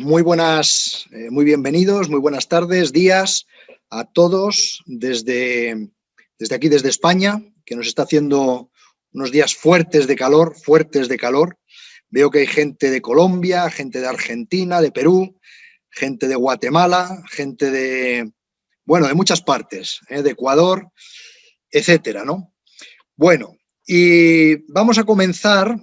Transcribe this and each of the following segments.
Muy buenas, muy bienvenidos, muy buenas tardes, días a todos desde aquí, desde España, que nos está haciendo unos días fuertes de calor, fuertes de calor. Veo que hay gente de Colombia, gente de Argentina, de Perú, gente de Guatemala, gente de, bueno, de muchas partes, de Ecuador, etcétera, ¿no? Bueno, y vamos a comenzar.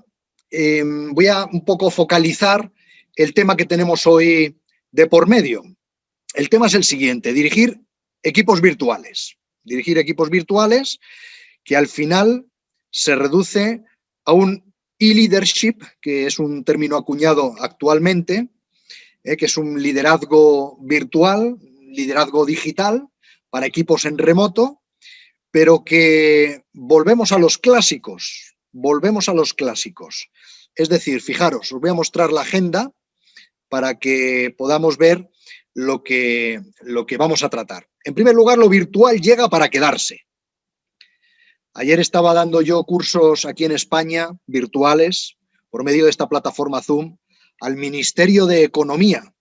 Voy a un poco focalizar el tema que tenemos hoy de por medio. El tema es el siguiente: dirigir equipos virtuales. Dirigir equipos virtuales que al final se reduce a un e-leadership, que es un término acuñado actualmente, que es un liderazgo virtual, liderazgo digital para equipos en remoto, pero que volvemos a los clásicos, Es decir, fijaros, os voy a mostrar la agenda para que podamos ver lo que vamos a tratar. En primer lugar, lo virtual llega para quedarse. Ayer estaba dando yo cursos aquí en España, virtuales, por medio de esta plataforma Zoom, al Ministerio de Economía.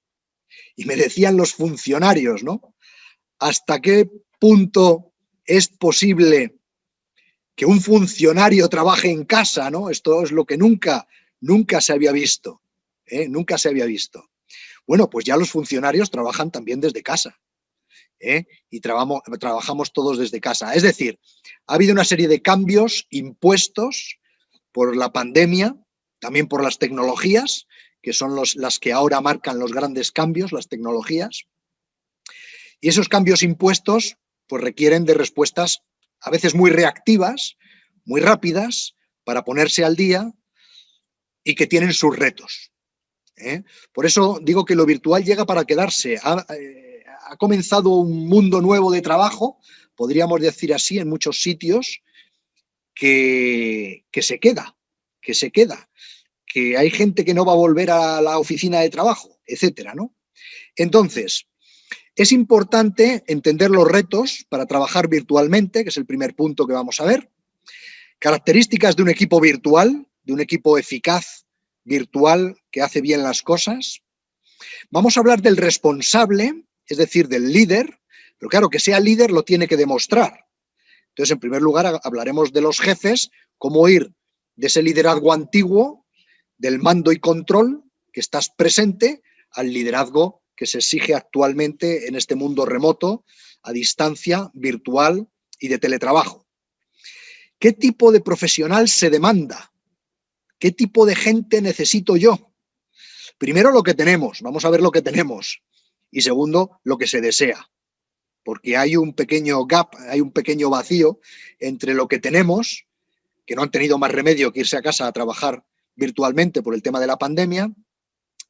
Y me decían los funcionarios, ¿no? ¿Hasta qué punto es posible que un funcionario trabaje en casa, ¿no? Esto es lo que nunca se había visto, nunca se había visto. Bueno, pues ya los funcionarios trabajan también desde casa, y trabajamos todos desde casa. Es decir, ha habido una serie de cambios impuestos por la pandemia, también por las tecnologías, que son las que ahora marcan los grandes cambios, las tecnologías. Y esos cambios impuestos pues requieren de respuestas a veces muy reactivas, muy rápidas, para ponerse al día y que tienen sus retos. Por eso digo que lo virtual llega para quedarse. Ha comenzado un mundo nuevo de trabajo, podríamos decir así, en muchos sitios, que se queda, que hay gente que no va a volver a la oficina de trabajo, etcétera, ¿no? Entonces, es importante entender los retos para trabajar virtualmente, que es el primer punto que vamos a ver. Características de un equipo virtual, de un equipo eficaz, virtual, que hace bien las cosas. Vamos a hablar del responsable, es decir, del líder, pero claro, que sea líder lo tiene que demostrar. Entonces, en primer lugar, hablaremos de los jefes, cómo ir de ese liderazgo antiguo, del mando y control, que estás presente, al liderazgo que se exige actualmente en este mundo remoto, a distancia, virtual y de teletrabajo. ¿Qué tipo de profesional se demanda? ¿Qué tipo de gente necesito yo? Primero, lo que tenemos, vamos a ver lo que tenemos. Y segundo, lo que se desea. Porque hay un pequeño gap, hay un pequeño vacío entre lo que tenemos, que no han tenido más remedio que irse a casa a trabajar virtualmente por el tema de la pandemia,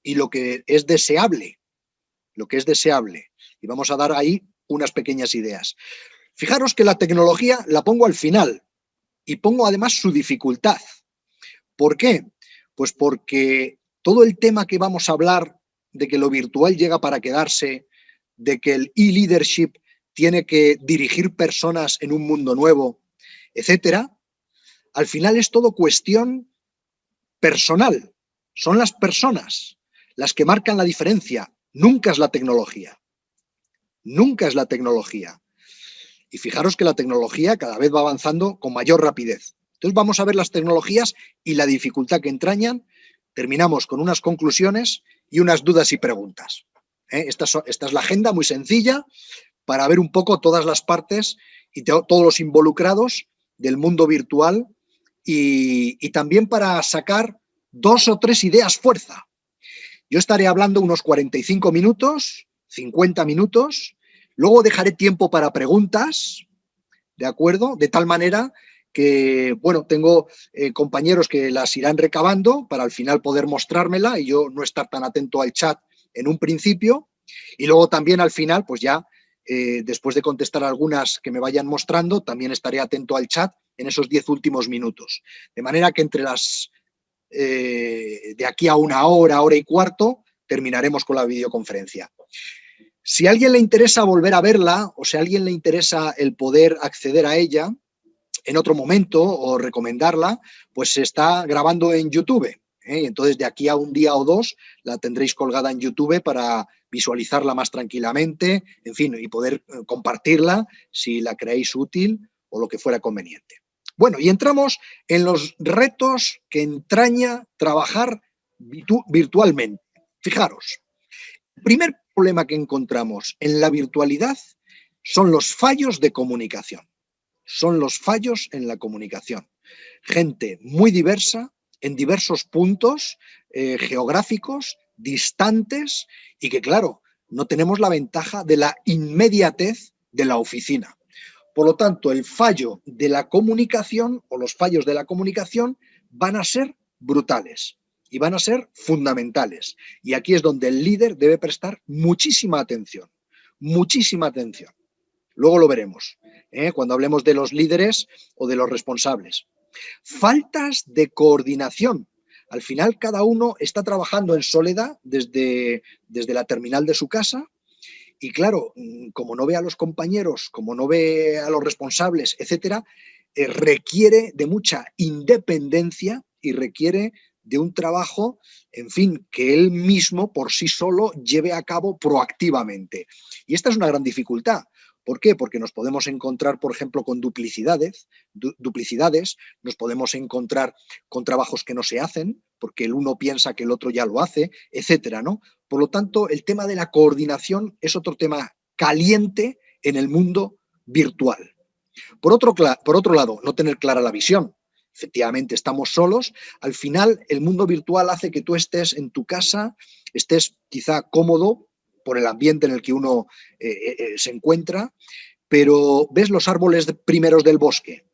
y lo que es deseable. Y vamos a dar ahí unas pequeñas ideas. Fijaros que la tecnología la pongo al final y pongo además su dificultad. ¿Por qué? Pues porque todo el tema que vamos a hablar de que lo virtual llega para quedarse, de que el e-leadership tiene que dirigir personas en un mundo nuevo, etcétera, al final es todo cuestión personal. Son las personas las que marcan la diferencia. Nunca es la tecnología. Nunca es la tecnología. Y fijaros que la tecnología cada vez va avanzando con mayor rapidez. Entonces vamos a ver las tecnologías y la dificultad que entrañan. Terminamos con unas conclusiones y unas dudas y preguntas. Esta es la agenda, muy sencilla, para ver un poco todas las partes y todos los involucrados del mundo virtual, y también para sacar 2 o 3 ideas fuerza. Yo estaré hablando unos 45 minutos, 50 minutos, luego dejaré tiempo para preguntas, ¿de acuerdo? De tal manera que, bueno, tengo compañeros que las irán recabando para al final poder mostrármela y yo no estar tan atento al chat en un principio, y luego también al final, pues ya, después de contestar algunas que me vayan mostrando, también estaré atento al chat en esos 10 últimos minutos. De manera que entre de aquí a una hora, hora y cuarto, terminaremos con la videoconferencia. Si a alguien le interesa volver a verla o si a alguien le interesa el poder acceder a ella en otro momento o recomendarla, pues se está grabando en YouTube. Entonces, de aquí a un día o dos, la tendréis colgada en YouTube para visualizarla más tranquilamente, en fin, y poder compartirla si la creéis útil o lo que fuera conveniente. Bueno, y entramos en los retos que entraña trabajar virtualmente. Fijaros, el primer problema que encontramos en la virtualidad son los fallos de comunicación. Son los fallos en la comunicación. Gente muy diversa, en diversos puntos geográficos, distantes, y que, claro, no tenemos la ventaja de la inmediatez de la oficina. Por lo tanto, el fallo de la comunicación o los fallos de la comunicación van a ser brutales y van a ser fundamentales. Y aquí es donde el líder debe prestar muchísima atención, muchísima atención. Luego lo veremos, cuando hablemos de los líderes o de los responsables. Faltas de coordinación. Al final, cada uno está trabajando en soledad desde la terminal de su casa y, claro, como no ve a los compañeros, como no ve a los responsables, etcétera, requiere de mucha independencia y requiere de un trabajo, en fin, que él mismo por sí solo lleve a cabo proactivamente. Y esta es una gran dificultad. ¿Por qué? Porque nos podemos encontrar, por ejemplo, con duplicidades, nos podemos encontrar con trabajos que no se hacen, porque el uno piensa que el otro ya lo hace, etcétera, ¿no? Por lo tanto, el tema de la coordinación es otro tema caliente en el mundo virtual. Por otro lado, no tener clara la visión. Efectivamente, estamos solos. Al final, el mundo virtual hace que tú estés en tu casa, estés quizá cómodo por el ambiente en el que uno se encuentra, pero ves los árboles primeros del bosque,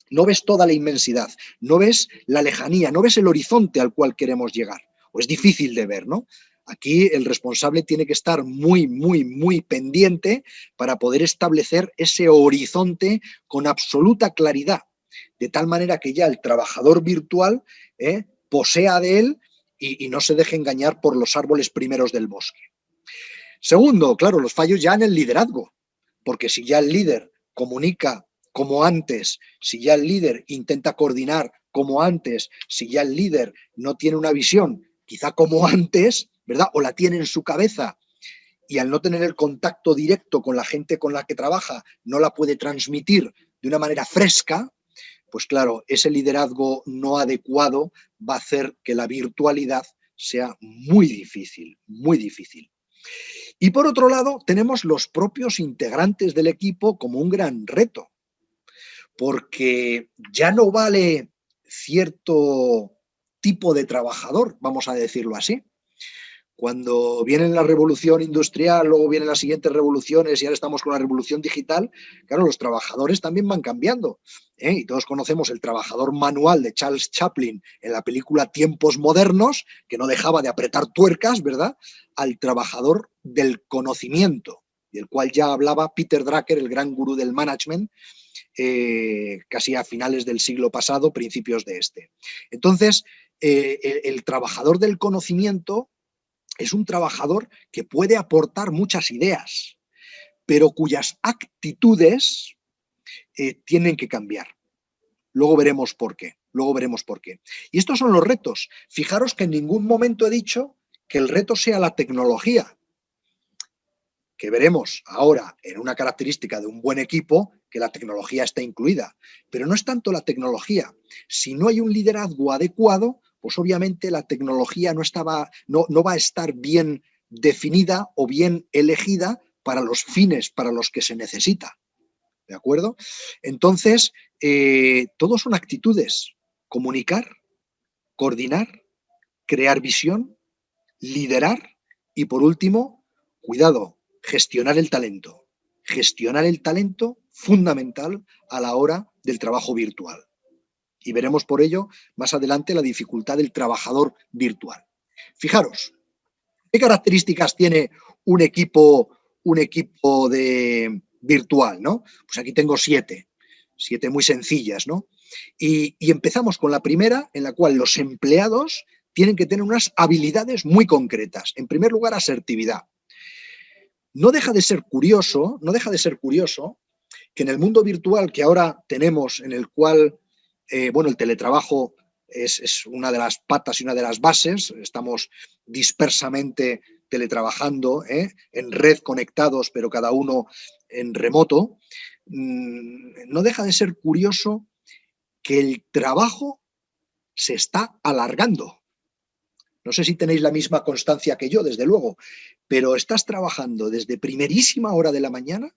no ves toda la inmensidad, no ves la lejanía, no ves el horizonte al cual queremos llegar. O es difícil de ver, ¿no? Aquí el responsable tiene que estar muy, muy, muy pendiente para poder establecer ese horizonte con absoluta claridad, de tal manera que ya el trabajador virtual posea de él y no se deje engañar por los árboles primeros del bosque. Segundo, claro, los fallos ya en el liderazgo, porque si ya el líder comunica como antes, si ya el líder intenta coordinar como antes, si ya el líder no tiene una visión quizá como antes, ¿verdad? O la tiene en su cabeza y al no tener el contacto directo con la gente con la que trabaja, no la puede transmitir de una manera fresca, pues claro, ese liderazgo no adecuado va a hacer que la virtualidad sea muy difícil, muy difícil. Y por otro lado, tenemos los propios integrantes del equipo como un gran reto, porque ya no vale cierto tipo de trabajador, vamos a decirlo así. Cuando viene la revolución industrial, luego vienen las siguientes revoluciones y ahora estamos con la revolución digital, claro, los trabajadores también van cambiando. Y todos conocemos el trabajador manual de Charles Chaplin en la película Tiempos Modernos, que no dejaba de apretar tuercas, ¿verdad?, al trabajador del conocimiento, del cual ya hablaba Peter Drucker, el gran gurú del management, casi a finales del siglo pasado, principios de este. Entonces, el trabajador del conocimiento es un trabajador que puede aportar muchas ideas, pero cuyas actitudes tienen que cambiar. Luego veremos por qué. Luego veremos por qué. Y estos son los retos. Fijaros que en ningún momento he dicho que el reto sea la tecnología, que veremos ahora en una característica de un buen equipo que la tecnología está incluida. Pero no es tanto la tecnología. Si no hay un liderazgo adecuado, pues obviamente la tecnología no va a estar bien definida o bien elegida para los fines para los que se necesita. ¿De acuerdo? Entonces, todos son actitudes. Comunicar, coordinar, crear visión, liderar y, por último, cuidado, gestionar el talento. Gestionar el talento fundamental a la hora del trabajo virtual. Y veremos por ello más adelante la dificultad del trabajador virtual. Fijaros, ¿qué características tiene un equipo virtual, ¿no? Pues aquí tengo 7 muy sencillas, ¿no? Y empezamos con la primera, en la cual los empleados tienen que tener unas habilidades muy concretas. En primer lugar, asertividad. No deja de ser curioso que en el mundo virtual que ahora tenemos, en el cual, el teletrabajo es una de las patas y una de las bases. Estamos dispersamente teletrabajando, en red conectados, pero cada uno en remoto. No deja de ser curioso que el trabajo se está alargando. No sé si tenéis la misma constancia que yo, desde luego, pero estás trabajando desde primerísima hora de la mañana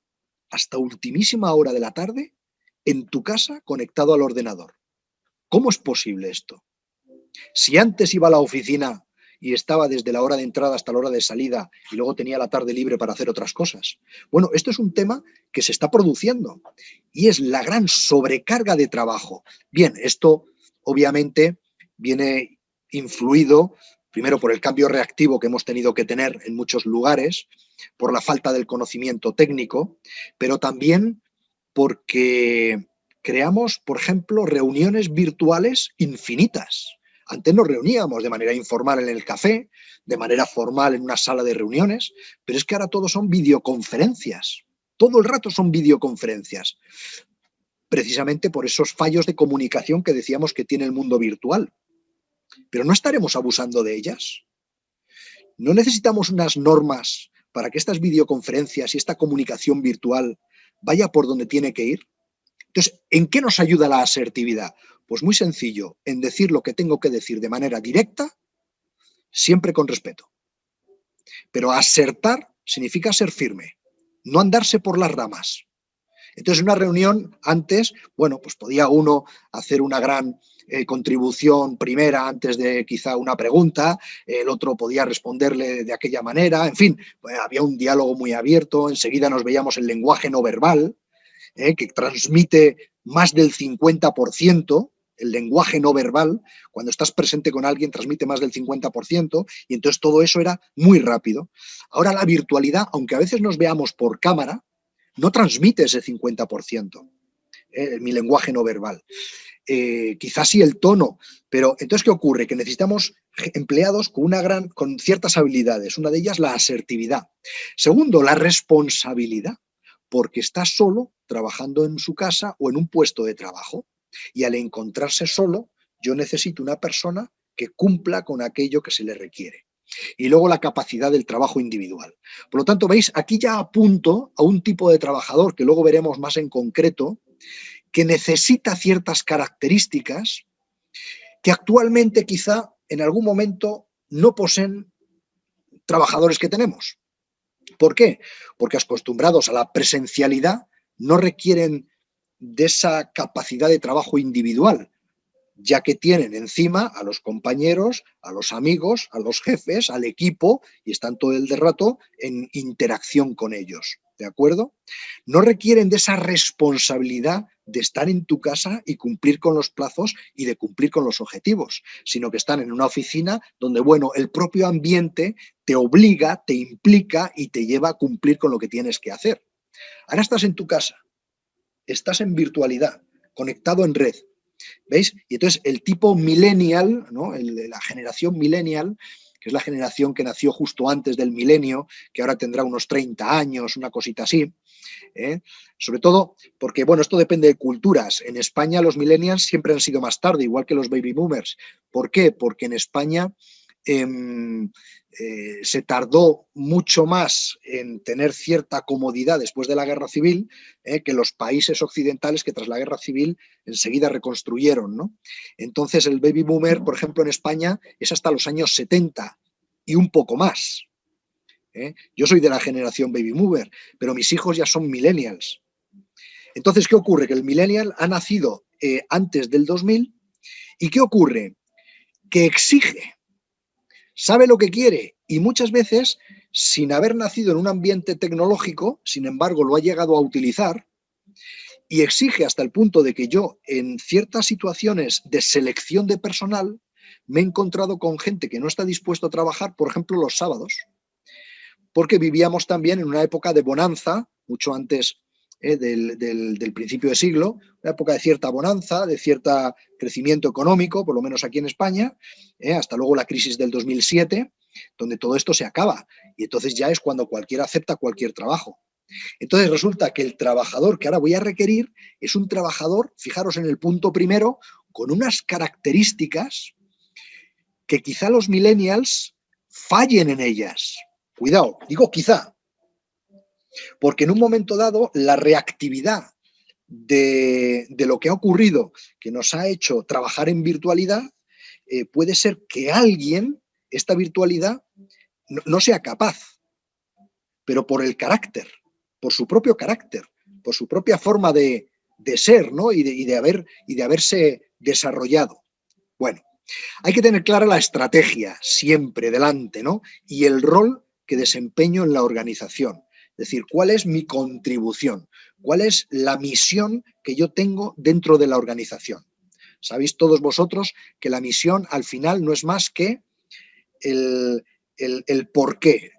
hasta ultimísima hora de la tarde en tu casa conectado al ordenador. ¿Cómo es posible esto? Si antes iba a la oficina y estaba desde la hora de entrada hasta la hora de salida y luego tenía la tarde libre para hacer otras cosas. Bueno, esto es un tema que se está produciendo y es la gran sobrecarga de trabajo. Bien, esto obviamente viene influido primero por el cambio reactivo que hemos tenido que tener en muchos lugares, por la falta del conocimiento técnico, pero también porque creamos, por ejemplo, reuniones virtuales infinitas. Antes nos reuníamos de manera informal en el café, de manera formal en una sala de reuniones, pero es que ahora todo son videoconferencias. Todo el rato son videoconferencias, precisamente por esos fallos de comunicación que decíamos que tiene el mundo virtual. Pero ¿no estaremos abusando de ellas? ¿No necesitamos unas normas para que estas videoconferencias y esta comunicación virtual vaya por donde tiene que ir? Entonces, ¿en qué nos ayuda la asertividad? Pues muy sencillo, en decir lo que tengo que decir de manera directa, siempre con respeto. Pero asertar significa ser firme, no andarse por las ramas. Entonces, en una reunión antes, bueno, pues podía uno hacer una gran contribución primera antes de quizá una pregunta, el otro podía responderle de aquella manera, en fin, pues había un diálogo muy abierto, enseguida nos veíamos el lenguaje no verbal, que transmite más del 50%, el lenguaje no verbal, cuando estás presente con alguien transmite más del 50%, y entonces todo eso era muy rápido. Ahora la virtualidad, aunque a veces nos veamos por cámara, no transmite ese 50%, mi lenguaje no verbal. Quizás sí el tono, pero entonces ¿qué ocurre? Que necesitamos empleados con ciertas habilidades, una de ellas la asertividad. Segundo, la responsabilidad, porque está solo trabajando en su casa o en un puesto de trabajo, y al encontrarse solo, yo necesito una persona que cumpla con aquello que se le requiere. Y luego la capacidad del trabajo individual. Por lo tanto, veis, aquí ya apunto a un tipo de trabajador que luego veremos más en concreto, que necesita ciertas características que actualmente quizá en algún momento no poseen trabajadores que tenemos. ¿Por qué? Porque acostumbrados a la presencialidad no requieren de esa capacidad de trabajo individual, ya que tienen encima a los compañeros, a los amigos, a los jefes, al equipo, y están todo el rato en interacción con ellos, ¿de acuerdo? No requieren de esa responsabilidad de estar en tu casa y cumplir con los plazos y de cumplir con los objetivos, sino que están en una oficina donde, bueno, el propio ambiente te obliga, te implica y te lleva a cumplir con lo que tienes que hacer. Ahora estás en tu casa, estás en virtualidad, conectado en red, ¿veis? Y entonces el tipo millennial, ¿no? La generación millennial, que es la generación que nació justo antes del milenio, que ahora tendrá unos 30 años, una cosita así, sobre todo porque, bueno, esto depende de culturas. En España los millennials siempre han sido más tarde, igual que los baby boomers. ¿Por qué? Porque en España se tardó mucho más en tener cierta comodidad después de la guerra civil que los países occidentales que tras la guerra civil enseguida reconstruyeron, ¿no? Entonces el baby boomer, por ejemplo, en España es hasta los años 70 y un poco más. Yo soy de la generación baby boomer, pero mis hijos ya son millennials. Entonces, ¿qué ocurre? Que el millennial ha nacido antes del 2000 y ¿qué ocurre? Que exige, sabe lo que quiere y muchas veces, sin haber nacido en un ambiente tecnológico, sin embargo, lo ha llegado a utilizar y exige hasta el punto de que yo, en ciertas situaciones de selección de personal, me he encontrado con gente que no está dispuesto a trabajar, por ejemplo, los sábados, porque vivíamos también en una época de bonanza, mucho antes del principio de siglo, una época de cierta bonanza, de cierto crecimiento económico, por lo menos aquí en España, hasta luego la crisis del 2007, donde todo esto se acaba. Y entonces ya es cuando cualquiera acepta cualquier trabajo. Entonces resulta que el trabajador que ahora voy a requerir es un trabajador, fijaros en el punto primero, con unas características que quizá los millennials fallen en ellas. Cuidado, digo quizá, porque en un momento dado la reactividad de lo que ha ocurrido, que nos ha hecho trabajar en virtualidad, puede ser que alguien, esta virtualidad, no sea capaz, pero por el carácter, por su propio carácter, por su propia forma de ser, ¿no? y de haberse desarrollado. Bueno, hay que tener clara la estrategia siempre delante, ¿no? Y el rol que desempeño en la organización. Es decir, ¿cuál es mi contribución? ¿Cuál es la misión que yo tengo dentro de la organización? Sabéis todos vosotros que la misión al final no es más que el porqué,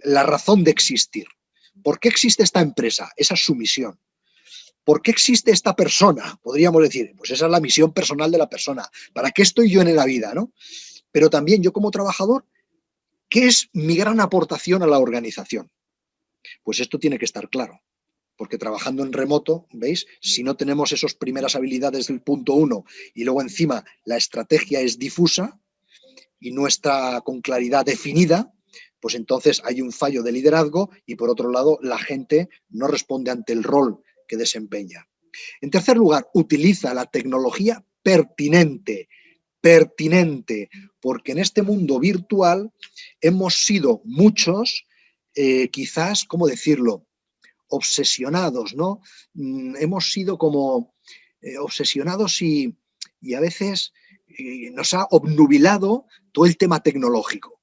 la razón de existir. ¿Por qué existe esta empresa? Esa es su misión. ¿Por qué existe esta persona? Podríamos decir, pues esa es la misión personal de la persona. ¿Para qué estoy yo en la vida, no? Pero también yo como trabajador, ¿qué es mi gran aportación a la organización? Pues esto tiene que estar claro, porque trabajando en remoto, ¿veis? Si no tenemos esas primeras habilidades del punto 1 y luego encima la estrategia es difusa y no está con claridad definida, pues entonces hay un fallo de liderazgo y por otro lado la gente no responde ante el rol que desempeña. En tercer lugar, utiliza la tecnología pertinente, porque en este mundo virtual hemos sido muchos, quizás, ¿cómo decirlo?, obsesionados, ¿no? Hemos sido como obsesionados y a veces nos ha obnubilado todo el tema tecnológico.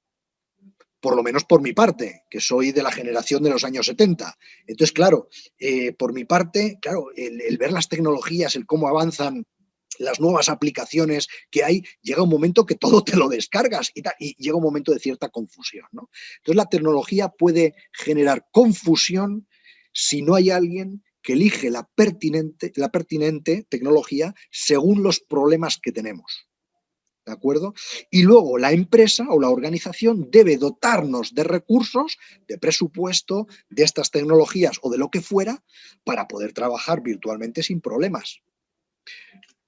Por lo menos por mi parte, que soy de la generación de los años 70. Entonces, claro, por mi parte, claro, el ver las tecnologías, el cómo avanzan las nuevas aplicaciones que hay, llega un momento que todo te lo descargas y llega un momento de cierta confusión, ¿no? Entonces, la tecnología puede generar confusión si no hay alguien que elige la pertinente tecnología según los problemas que tenemos. ¿De acuerdo? Y luego la empresa o la organización debe dotarnos de recursos, de presupuesto, de estas tecnologías o de lo que fuera, para poder trabajar virtualmente sin problemas.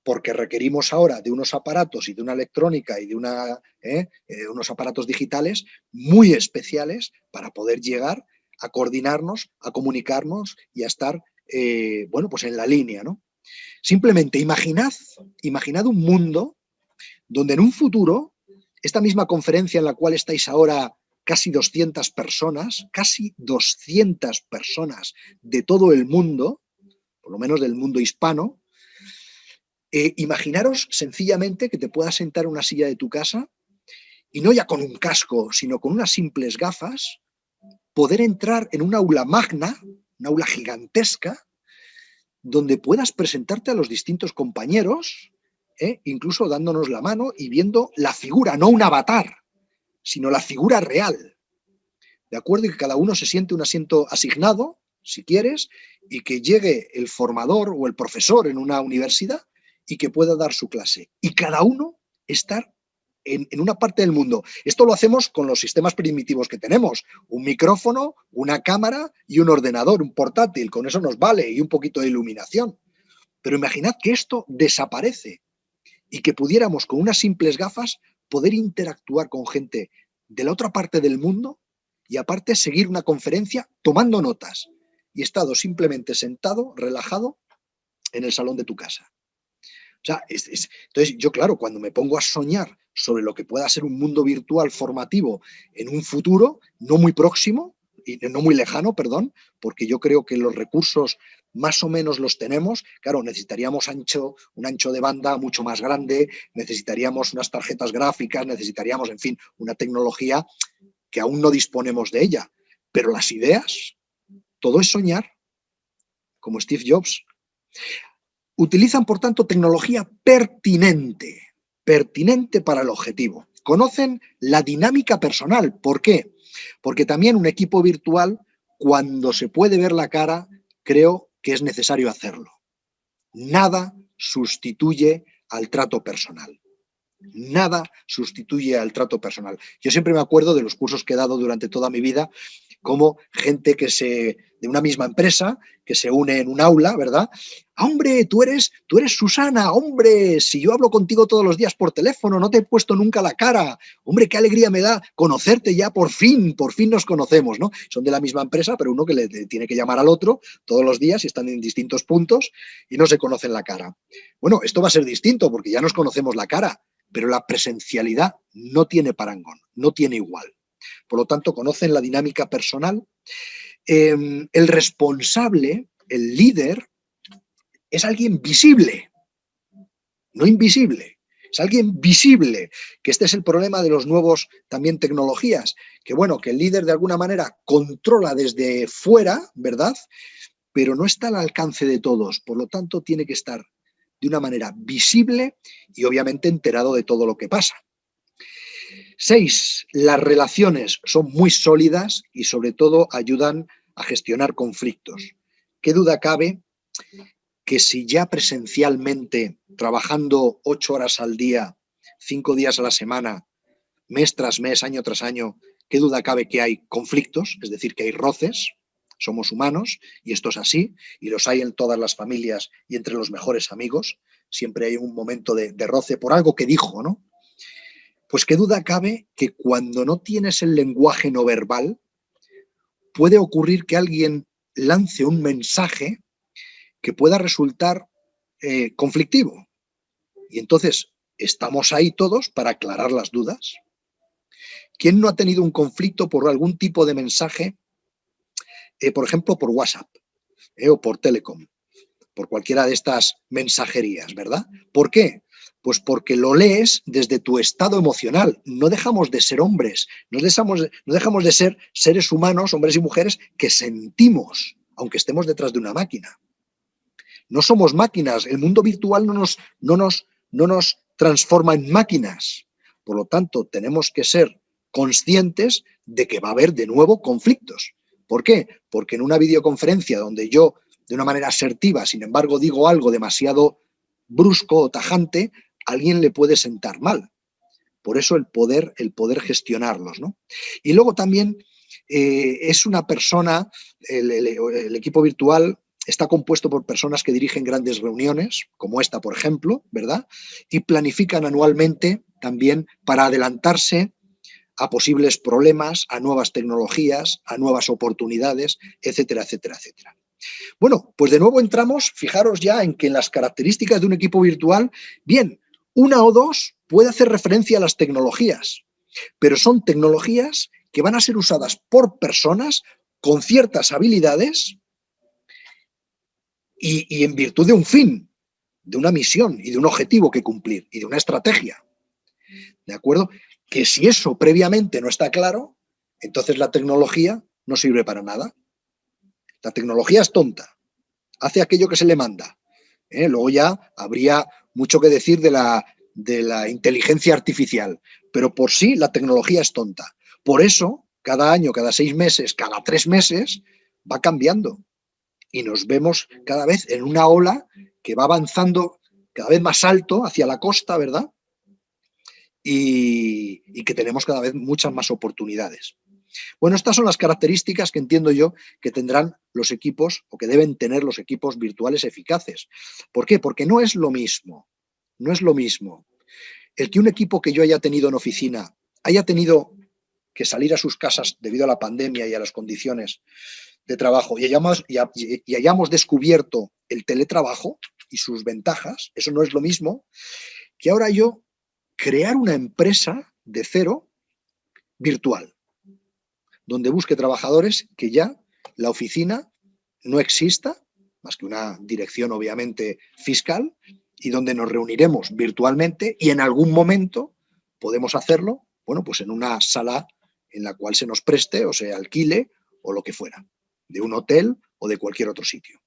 Porque requerimos ahora de unos aparatos y de una electrónica y de unos aparatos digitales muy especiales para poder llegar a coordinarnos, a comunicarnos y a estar, bueno, pues en la línea, ¿no? Simplemente imaginad un mundo donde en un futuro, esta misma conferencia en la cual estáis ahora casi 200 personas de todo el mundo, por lo menos del mundo hispano, imaginaros sencillamente que te puedas sentar en una silla de tu casa y no ya con un casco, sino con unas simples gafas, poder entrar en un aula magna, una aula gigantesca, donde puedas presentarte a los distintos compañeros, incluso dándonos la mano y viendo la figura, no un avatar, sino la figura real. ¿De acuerdo? Y que cada uno se siente un asiento asignado, si quieres, y que llegue el formador o el profesor en una universidad y que pueda dar su clase. Y cada uno estar en una parte del mundo. Esto lo hacemos con los sistemas primitivos que tenemos. Un micrófono, una cámara y un ordenador, un portátil. Con eso nos vale y un poquito de iluminación. Pero imaginad que esto desaparece y que pudiéramos con unas simples gafas poder interactuar con gente de la otra parte del mundo y aparte seguir una conferencia tomando notas y estado simplemente sentado, relajado en el salón de tu casa. O sea, entonces yo, claro, cuando me pongo a soñar sobre lo que pueda ser un mundo virtual formativo en un futuro no muy próximo, y no muy lejano, perdón, porque yo creo que los recursos más o menos los tenemos. Claro, necesitaríamos un ancho de banda mucho más grande, necesitaríamos unas tarjetas gráficas, necesitaríamos, en fin, una tecnología que aún no disponemos de ella. Pero las ideas, todo es soñar, como Steve Jobs. Utilizan, por tanto, tecnología pertinente para el objetivo. Conocen la dinámica personal. ¿Por qué? Porque también un equipo virtual, cuando se puede ver la cara, creo que es necesario hacerlo. Nada sustituye al trato personal. Nada sustituye al trato personal. Yo siempre me acuerdo de los cursos que he dado durante toda mi vida, como gente de una misma empresa, que se une en un aula, ¿verdad? Hombre, tú eres Susana, hombre, si yo hablo contigo todos los días por teléfono, no te he puesto nunca la cara, hombre, qué alegría me da conocerte ya, por fin nos conocemos, ¿no? Son de la misma empresa, pero uno que le tiene que llamar al otro todos los días y están en distintos puntos y no se conocen la cara. Bueno, esto va a ser distinto porque ya nos conocemos la cara, pero la presencialidad no tiene parangón, no tiene igual. Por lo tanto, conocen la dinámica personal. El responsable, el líder, es alguien visible, no invisible. Es alguien visible, que este es el problema de los nuevos también tecnologías, que bueno, que el líder de alguna manera controla desde fuera, ¿verdad? Pero no está al alcance de todos, por lo tanto tiene que estar de una manera visible y obviamente enterado de todo lo que pasa. 6. Las relaciones son muy sólidas y sobre todo ayudan a gestionar conflictos. ¿Qué duda cabe que si ya presencialmente, trabajando 8 horas al día, 5 días a la semana, mes tras mes, año tras año, qué duda cabe que hay conflictos, es decir, que hay roces? Somos humanos y esto es así, y los hay en todas las familias y entre los mejores amigos. Siempre hay un momento de roce por algo que dijo, ¿no? Pues qué duda cabe que cuando no tienes el lenguaje no verbal, puede ocurrir que alguien lance un mensaje que pueda resultar conflictivo. Y entonces estamos ahí todos para aclarar las dudas. ¿Quién no ha tenido un conflicto por algún tipo de mensaje, por ejemplo, por WhatsApp o por Telecom, por cualquiera de estas mensajerías, ¿verdad? ¿Por qué? Pues porque lo lees desde tu estado emocional. No dejamos de ser hombres, no dejamos de ser seres humanos, hombres y mujeres, que sentimos, aunque estemos detrás de una máquina. No somos máquinas, el mundo virtual no nos transforma en máquinas. Por lo tanto, tenemos que ser conscientes de que va a haber de nuevo conflictos. ¿Por qué? Porque en una videoconferencia donde yo, de una manera asertiva, sin embargo, digo algo demasiado brusco o tajante, a alguien le puede sentar mal. Por eso el poder gestionarlos, ¿no? Y luego también es una persona, el equipo virtual está compuesto por personas que dirigen grandes reuniones, como esta, por ejemplo, ¿verdad? Y planifican anualmente también para adelantarse a posibles problemas, a nuevas tecnologías, a nuevas oportunidades, etcétera, etcétera, etcétera. Bueno, pues de nuevo entramos, fijaros ya en que en las características de un equipo virtual, bien, una o dos puede hacer referencia a las tecnologías, pero son tecnologías que van a ser usadas por personas con ciertas habilidades y en virtud de un fin, de una misión y de un objetivo que cumplir y de una estrategia. ¿De acuerdo? Que si eso previamente no está claro, entonces la tecnología no sirve para nada. La tecnología es tonta, hace aquello que se le manda. Luego ya habría mucho que decir de la inteligencia artificial, pero por sí la tecnología es tonta. Por eso, cada año, cada 6 meses, cada 3 meses, va cambiando. Y nos vemos cada vez en una ola que va avanzando cada vez más alto hacia la costa, ¿verdad? Y que tenemos cada vez muchas más oportunidades. Bueno, estas son las características que entiendo yo que tendrán los equipos o que deben tener los equipos virtuales eficaces. ¿Por qué? Porque no es lo mismo, no es lo mismo el que un equipo que yo haya tenido en oficina haya tenido que salir a sus casas debido a la pandemia y a las condiciones de trabajo y hayamos descubierto el teletrabajo y sus ventajas. Eso no es lo mismo que ahora yo crear una empresa de cero virtual, donde busque trabajadores que ya la oficina no exista, más que una dirección obviamente fiscal, y donde nos reuniremos virtualmente y en algún momento podemos hacerlo, bueno, pues en una sala en la cual se nos preste o se alquile o lo que fuera, de un hotel o de cualquier otro sitio.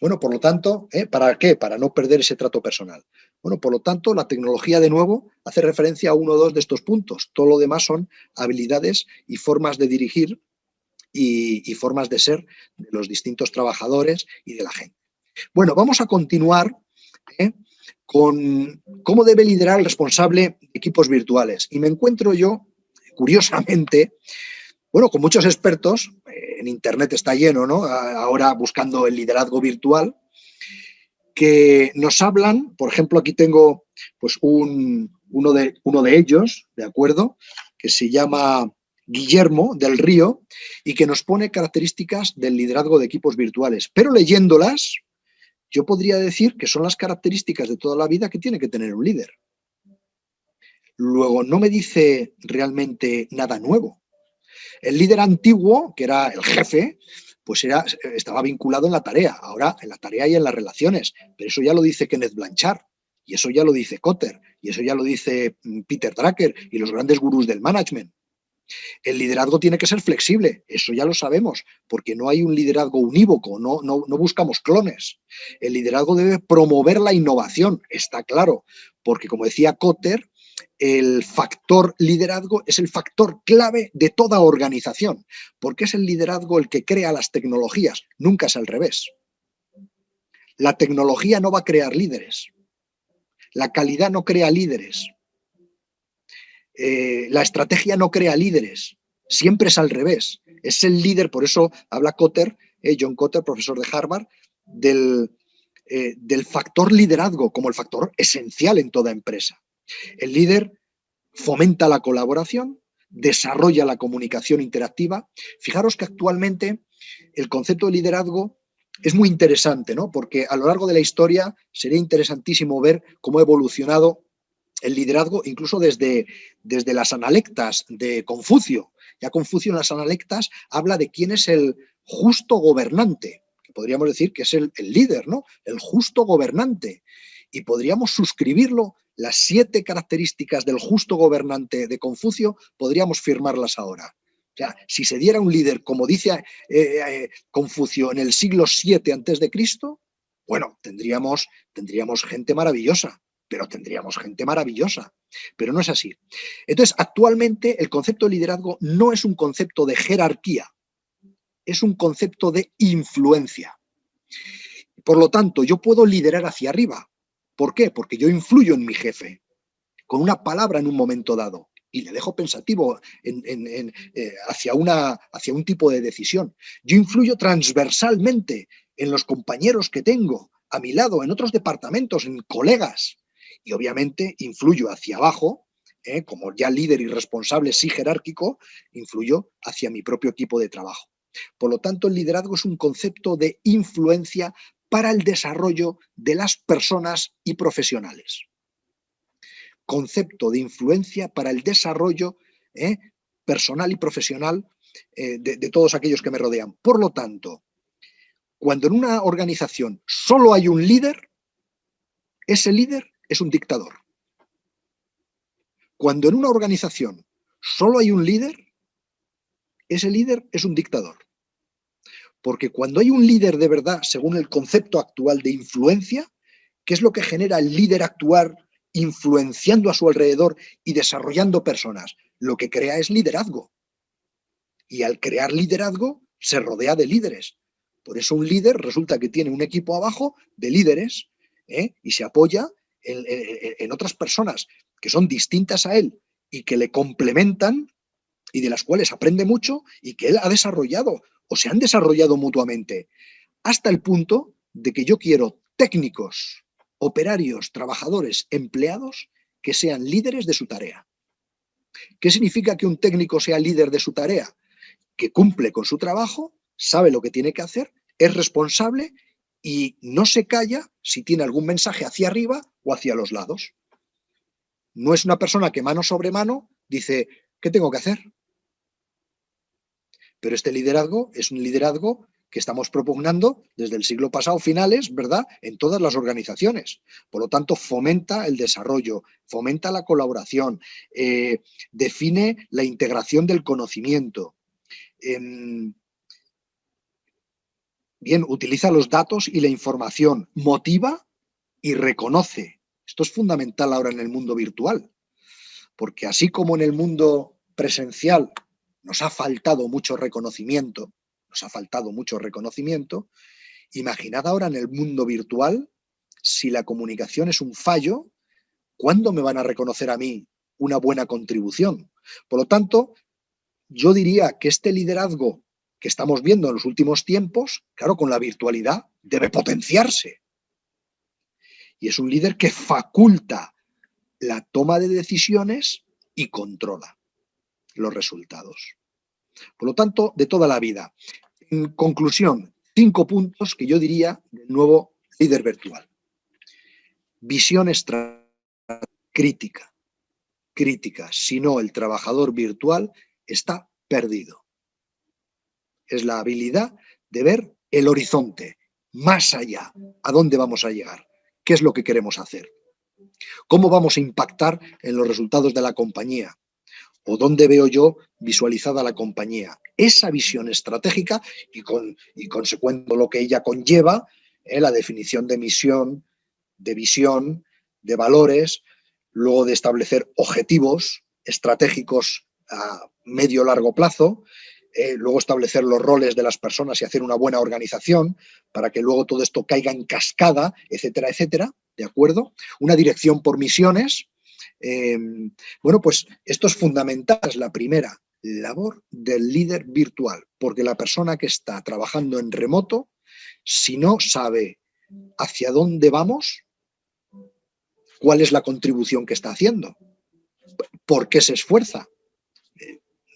Bueno, por lo tanto, ¿para qué? Para no perder ese trato personal. Bueno, por lo tanto, la tecnología de nuevo hace referencia a uno o dos de estos puntos. Todo lo demás son habilidades y formas de dirigir y formas de ser de los distintos trabajadores y de la gente. Bueno, vamos a continuar con cómo debe liderar el responsable de equipos virtuales. Y me encuentro yo, curiosamente, bueno, con muchos expertos, en Internet está lleno, ¿no? Ahora buscando el liderazgo virtual. que nos hablan, por ejemplo, aquí tengo pues uno de ellos, ¿de acuerdo?, que se llama Guillermo del Río y que nos pone características del liderazgo de equipos virtuales. Pero leyéndolas, yo podría decir que son las características de toda la vida que tiene que tener un líder. Luego, no me dice realmente nada nuevo. El líder antiguo, que era el jefe, pues estaba vinculado en la tarea, ahora en la tarea y en las relaciones, pero eso ya lo dice Kenneth Blanchard, y eso ya lo dice Kotter, y eso ya lo dice Peter Drucker y los grandes gurús del management. El liderazgo tiene que ser flexible, eso ya lo sabemos, porque no hay un liderazgo unívoco, no buscamos clones. El liderazgo debe promover la innovación, está claro, porque como decía Kotter, el factor liderazgo es el factor clave de toda organización, porque es el liderazgo el que crea las tecnologías, nunca es al revés. La tecnología no va a crear líderes, la calidad no crea líderes, la estrategia no crea líderes, siempre es al revés. Es el líder, por eso habla Kotter, John Kotter, profesor de Harvard, del factor liderazgo como el factor esencial en toda empresa. El líder fomenta la colaboración, desarrolla la comunicación interactiva. Fijaros que actualmente el concepto de liderazgo es muy interesante, ¿no? Porque a lo largo de la historia sería interesantísimo ver cómo ha evolucionado el liderazgo, incluso desde las analectas de Confucio. Ya Confucio en las analectas habla de quién es el justo gobernante, que podríamos decir que es el líder, ¿no? El justo gobernante. Y podríamos suscribirlo, las 7 características del justo gobernante de Confucio, podríamos firmarlas ahora. O sea, si se diera un líder, como dice Confucio, en el siglo VII a.C., bueno, tendríamos gente maravillosa, pero tendríamos gente maravillosa. Pero no es así. Entonces, actualmente el concepto de liderazgo no es un concepto de jerarquía, es un concepto de influencia. Por lo tanto, yo puedo liderar hacia arriba. ¿Por qué? Porque yo influyo en mi jefe, con una palabra en un momento dado, y le dejo pensativo hacia un tipo de decisión. Yo influyo transversalmente en los compañeros que tengo a mi lado, en otros departamentos, en colegas, y obviamente influyo hacia abajo, como ya líder y responsable, sí jerárquico, influyo hacia mi propio equipo de trabajo. Por lo tanto, el liderazgo es un concepto de influencia para el desarrollo de las personas y profesionales. Concepto de influencia para el desarrollo personal y profesional de todos aquellos que me rodean. Por lo tanto, cuando en una organización solo hay un líder, ese líder es un dictador. Cuando en una organización solo hay un líder, ese líder es un dictador. Porque cuando hay un líder de verdad, según el concepto actual de influencia, ¿qué es lo que genera el líder actuar influenciando a su alrededor y desarrollando personas? Lo que crea es liderazgo. Y al crear liderazgo, se rodea de líderes. Por eso un líder resulta que tiene un equipo abajo de líderes y se apoya en otras personas que son distintas a él y que le complementan y de las cuales aprende mucho y que él ha desarrollado o se han desarrollado mutuamente, hasta el punto de que yo quiero técnicos, operarios, trabajadores, empleados que sean líderes de su tarea. ¿Qué significa que un técnico sea líder de su tarea? Que cumple con su trabajo, sabe lo que tiene que hacer, es responsable y no se calla si tiene algún mensaje hacia arriba o hacia los lados. No es una persona que mano sobre mano dice, ¿qué tengo que hacer? Pero este liderazgo es un liderazgo que estamos propugnando desde el siglo pasado, finales, ¿verdad?, en todas las organizaciones. Por lo tanto, fomenta el desarrollo, fomenta la colaboración, define la integración del conocimiento. Bien, utiliza los datos y la información, motiva y reconoce. Esto es fundamental ahora en el mundo virtual, porque así como en el mundo presencial nos ha faltado mucho reconocimiento, imaginad ahora en el mundo virtual, si la comunicación es un fallo, ¿cuándo me van a reconocer a mí una buena contribución? Por lo tanto, yo diría que este liderazgo que estamos viendo en los últimos tiempos, claro, con la virtualidad, debe potenciarse. Y es un líder que faculta la toma de decisiones y controla los resultados. Por lo tanto, de toda la vida. En conclusión, 5 puntos que yo diría del nuevo líder virtual. Visión estratégica, crítica. Si no, el trabajador virtual está perdido. Es la habilidad de ver el horizonte, más allá, a dónde vamos a llegar, qué es lo que queremos hacer, cómo vamos a impactar en los resultados de la compañía o dónde veo yo visualizada la compañía. Esa visión estratégica y consecuente lo que ella conlleva, la definición de misión, de visión, de valores, luego de establecer objetivos estratégicos a medio o largo plazo, luego establecer los roles de las personas y hacer una buena organización para que luego todo esto caiga en cascada, etcétera, etcétera, ¿de acuerdo? Una dirección por misiones. Bueno, pues esto es fundamental, es la primera labor del líder virtual, porque la persona que está trabajando en remoto, si no sabe hacia dónde vamos, cuál es la contribución que está haciendo, por qué se esfuerza,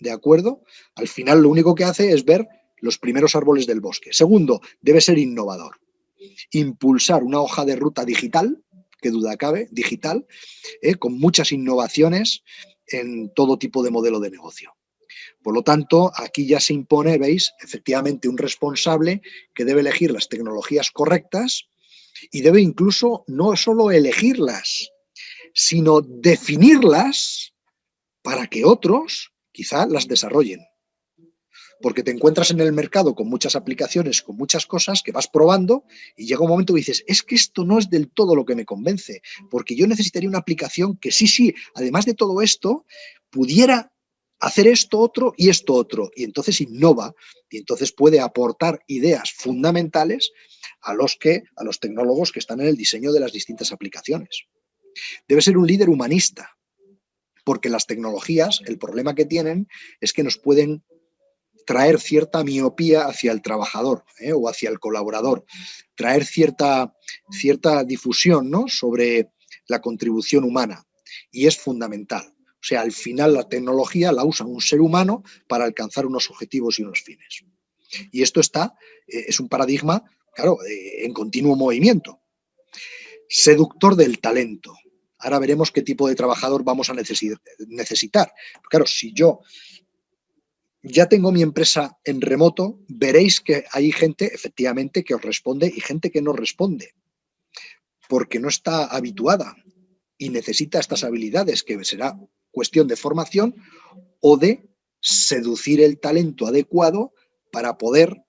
¿de acuerdo? Al final lo único que hace es ver los primeros árboles del bosque. Segundo, debe ser innovador. Impulsar una hoja de ruta digital, que duda cabe, digital, con muchas innovaciones en todo tipo de modelo de negocio. Por lo tanto, aquí ya se impone, veis, efectivamente un responsable que debe elegir las tecnologías correctas y debe incluso no solo elegirlas, sino definirlas para que otros quizá las desarrollen. Porque te encuentras en el mercado con muchas aplicaciones, con muchas cosas que vas probando y llega un momento que dices, es que esto no es del todo lo que me convence, porque yo necesitaría una aplicación que sí, además de todo esto, pudiera hacer esto otro y esto otro. Y entonces innova y entonces puede aportar ideas fundamentales a los tecnólogos que están en el diseño de las distintas aplicaciones. Debe ser un líder humanista, porque las tecnologías, el problema que tienen es que nos pueden traer cierta miopía hacia el trabajador o hacia el colaborador, traer cierta difusión, ¿no?, sobre la contribución humana, y es fundamental. O sea, al final la tecnología la usa un ser humano para alcanzar unos objetivos y unos fines. Y esto es un paradigma, claro, en continuo movimiento. Seductor del talento. Ahora veremos qué tipo de trabajador vamos a necesitar. Claro, si yo ya tengo mi empresa en remoto, veréis que hay gente, efectivamente, que os responde y gente que no responde, porque no está habituada y necesita estas habilidades, que será cuestión de formación o de seducir el talento adecuado para poder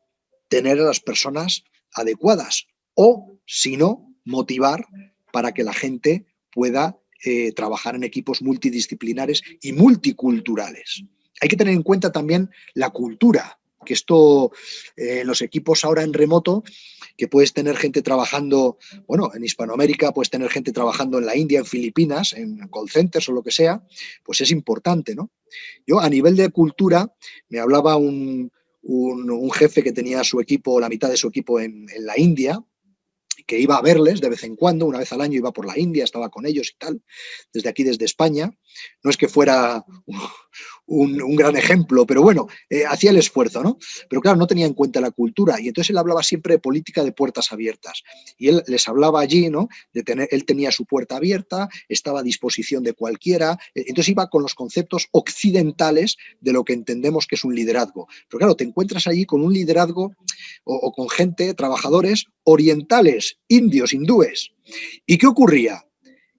tener a las personas adecuadas o, si no, motivar para que la gente pueda trabajar en equipos multidisciplinares y multiculturales. Hay que tener en cuenta también la cultura, que esto en los equipos ahora en remoto, que puedes tener gente trabajando, bueno, en Hispanoamérica puedes tener gente trabajando en la India, en Filipinas, en call centers o lo que sea, pues es importante, ¿no? Yo, a nivel de cultura, me hablaba un jefe que tenía su equipo, la mitad de su equipo en la India, que iba a verles de vez en cuando, una vez al año iba por la India, estaba con ellos y tal, desde aquí, desde España. No es que fuera un gran ejemplo, pero bueno, hacía el esfuerzo, ¿no? Pero claro, no tenía en cuenta la cultura y entonces él hablaba siempre de política de puertas abiertas y él les hablaba allí, ¿no?, él tenía su puerta abierta, estaba a disposición de cualquiera, entonces iba con los conceptos occidentales de lo que entendemos que es un liderazgo. Pero claro, te encuentras allí con un liderazgo o con gente, trabajadores orientales, indios, hindúes. ¿Y qué ocurría?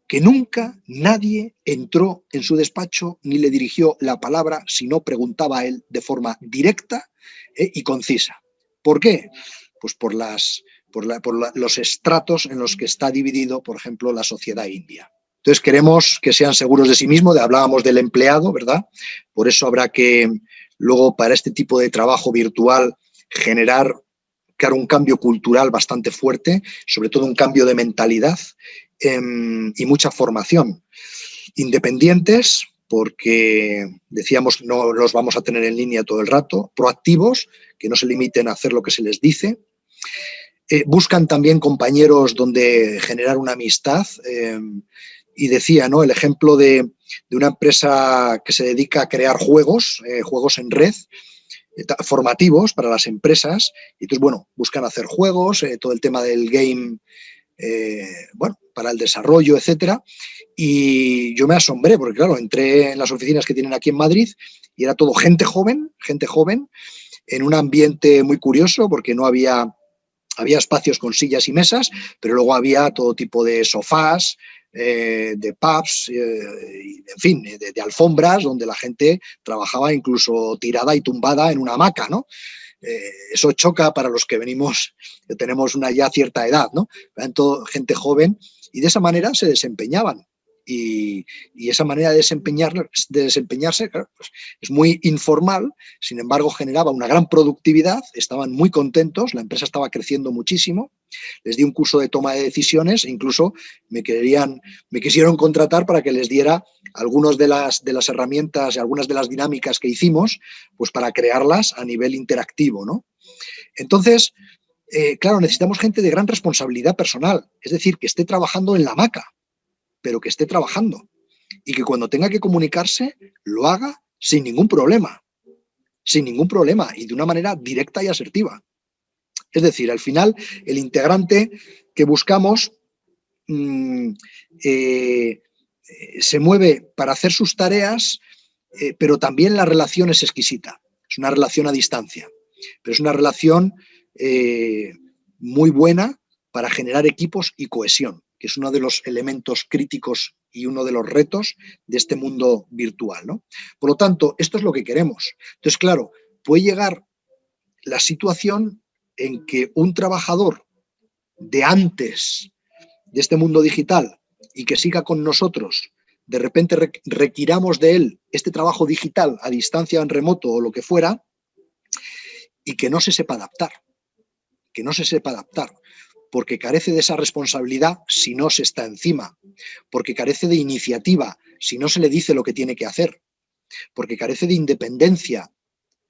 Que nunca nadie entró en su despacho ni le dirigió la palabra si no preguntaba a él de forma directa y concisa. ¿Por qué? Pues por los estratos en los que está dividido, por ejemplo, la sociedad india. Entonces queremos que sean seguros de sí mismos, hablábamos del empleado, ¿verdad? Por eso habrá que luego, para este tipo de trabajo virtual, generar un cambio cultural bastante fuerte, sobre todo un cambio de mentalidad y mucha formación. Independientes, porque decíamos no los vamos a tener en línea todo el rato, proactivos, que no se limiten a hacer lo que se les dice, Buscan también compañeros donde generar una amistad. Y decía, ¿no?, el ejemplo de una empresa que se dedica a crear juegos, juegos en red, formativos para las empresas. Y entonces, bueno, buscan hacer juegos, todo el tema del game, bueno, para el desarrollo, etcétera. Y yo me asombré, porque claro, entré en las oficinas que tienen aquí en Madrid y era todo gente joven, en un ambiente muy curioso, porque no había espacios con sillas y mesas, pero luego había todo tipo de sofás, de pubs, en fin, de alfombras, donde la gente trabajaba incluso tirada y tumbada en una hamaca, ¿no? Eso choca para los que venimos, que tenemos una ya cierta edad, ¿no? Eran todo gente joven y de esa manera se desempeñaban. Y esa manera de desempeñarse, claro, pues es muy informal, sin embargo generaba una gran productividad, estaban muy contentos, la empresa estaba creciendo muchísimo, les di un curso de toma de decisiones, incluso me quisieron contratar para que les diera algunas de las herramientas y algunas de las dinámicas que hicimos, pues para crearlas a nivel interactivo, ¿no? Entonces, claro, necesitamos gente de gran responsabilidad personal, es decir, que esté trabajando en la hamaca, pero que esté trabajando y que cuando tenga que comunicarse lo haga sin ningún problema y de una manera directa y asertiva. Es decir, al final el integrante que buscamos se mueve para hacer sus tareas, pero también la relación es exquisita. Es una relación a distancia, pero es una relación muy buena para generar equipos y cohesión, que es uno de los elementos críticos y uno de los retos de este mundo virtual, ¿no? Por lo tanto, esto es lo que queremos. Entonces, claro, puede llegar la situación en que un trabajador de antes de este mundo digital y que siga con nosotros, de repente requiramos de él este trabajo digital a distancia, en remoto o lo que fuera, y que no se sepa adaptar, porque carece de esa responsabilidad si no se está encima, porque carece de iniciativa si no se le dice lo que tiene que hacer, porque carece de independencia,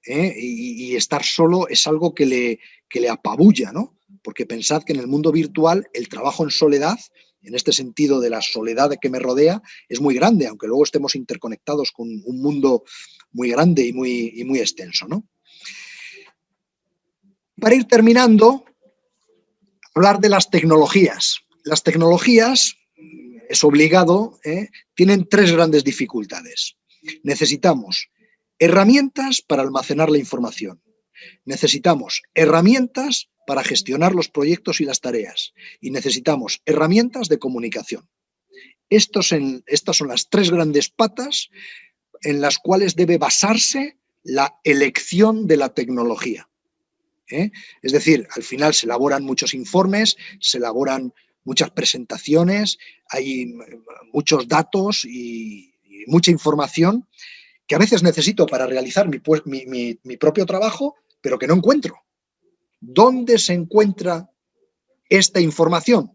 y estar solo es algo que le apabulla, ¿no? Porque pensad que en el mundo virtual el trabajo en soledad, en este sentido de la soledad que me rodea, es muy grande, aunque luego estemos interconectados con un mundo muy grande y muy extenso, ¿no? Para ir terminando, hablar de las tecnologías. Las tecnologías, es obligado, tienen tres grandes dificultades. Necesitamos herramientas para almacenar la información. Necesitamos herramientas para gestionar los proyectos y las tareas. Y necesitamos herramientas de comunicación. Estas son las tres grandes patas en las cuales debe basarse la elección de la tecnología. Es decir, al final se elaboran muchos informes, se elaboran muchas presentaciones, hay muchos datos y mucha información que a veces necesito para realizar mi propio trabajo, pero que no encuentro. ¿Dónde se encuentra esta información?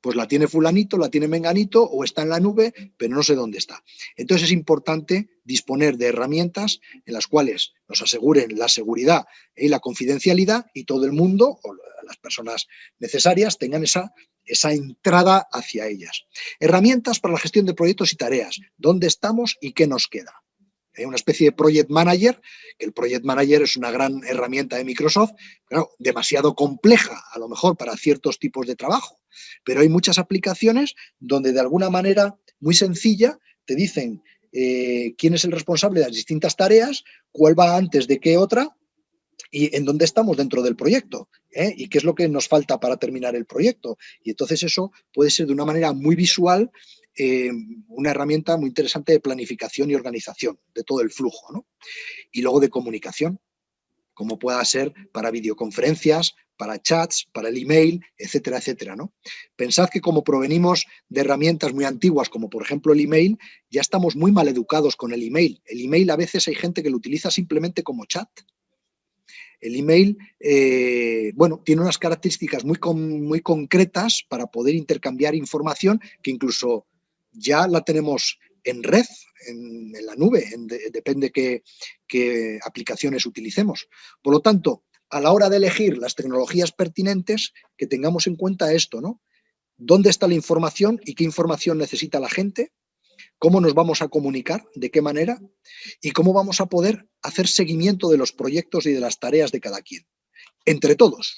Pues la tiene fulanito, la tiene menganito o está en la nube, pero no sé dónde está. Entonces es importante disponer de herramientas en las cuales nos aseguren la seguridad y la confidencialidad y todo el mundo o las personas necesarias tengan esa entrada hacia ellas. Herramientas para la gestión de proyectos y tareas. ¿Dónde estamos y qué nos queda? Una especie de Project Manager, que el Project Manager es una gran herramienta de Microsoft, claro, demasiado compleja a lo mejor para ciertos tipos de trabajo, pero hay muchas aplicaciones donde de alguna manera muy sencilla te dicen quién es el responsable de las distintas tareas, cuál va antes de qué otra y en dónde estamos dentro del proyecto, y qué es lo que nos falta para terminar el proyecto. Y entonces eso puede ser de una manera muy visual, una herramienta muy interesante de planificación y organización de todo el flujo, ¿no? Y luego de comunicación, como pueda ser para videoconferencias, para chats, para el email, etcétera, etcétera, ¿no? Pensad que como provenimos de herramientas muy antiguas, como por ejemplo el email, ya estamos muy mal educados con el email. El email a veces hay gente que lo utiliza simplemente como chat. El email, bueno, tiene unas características muy concretas para poder intercambiar información que incluso ya la tenemos en red, en la nube, depende qué aplicaciones utilicemos. Por lo tanto, a la hora de elegir las tecnologías pertinentes, que tengamos en cuenta esto, ¿no? ¿Dónde está la información y qué información necesita la gente? ¿Cómo nos vamos a comunicar? ¿De qué manera? ¿Y cómo vamos a poder hacer seguimiento de los proyectos y de las tareas de cada quien? Entre todos,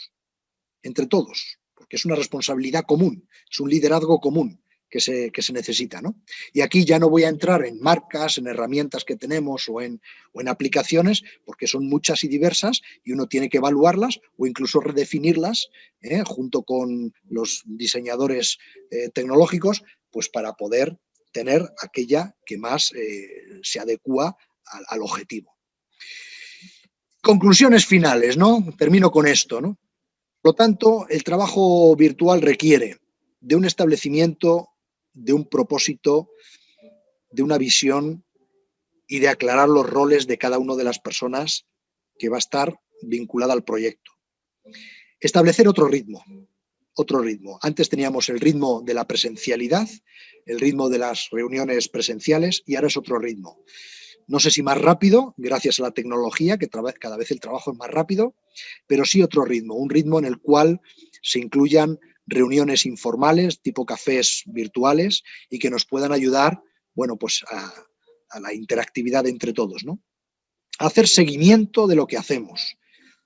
porque es una responsabilidad común, es un liderazgo común que se necesita, ¿no? Y aquí ya no voy a entrar en marcas, en herramientas que tenemos o en aplicaciones, porque son muchas y diversas y uno tiene que evaluarlas o incluso redefinirlas junto con los diseñadores tecnológicos, pues para poder tener aquella que más se adecua al objetivo. Conclusiones finales, ¿no? Termino con esto, ¿no? Por lo tanto, el trabajo virtual requiere de un establecimiento, de un propósito, de una visión y de aclarar los roles de cada una de las personas que va a estar vinculada al proyecto. Establecer otro ritmo. Antes teníamos el ritmo de la presencialidad, el ritmo de las reuniones presenciales y ahora es otro ritmo. No sé si más rápido, gracias a la tecnología, que cada vez el trabajo es más rápido, pero sí otro ritmo, un ritmo en el cual se incluyan reuniones informales, tipo cafés virtuales, y que nos puedan ayudar, bueno, pues a la interactividad entre todos, ¿no? Hacer seguimiento de lo que hacemos.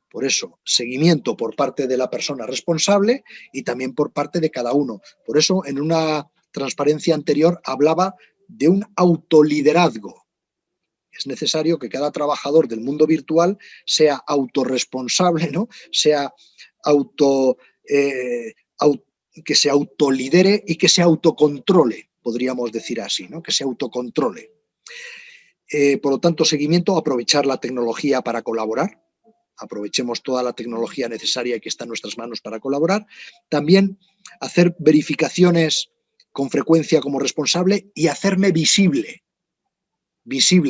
Por eso, seguimiento por parte de la persona responsable y también por parte de cada uno. Por eso, en una transparencia anterior hablaba de un autoliderazgo. Es necesario que cada trabajador del mundo virtual sea autorresponsable, ¿no? Sea que se autolidere y que se autocontrole, podríamos decir así, ¿no? Que se autocontrole. Por lo tanto, seguimiento, aprovechar la tecnología para colaborar. Aprovechemos toda la tecnología necesaria que está en nuestras manos para colaborar. También hacer verificaciones con frecuencia como responsable y hacerme visible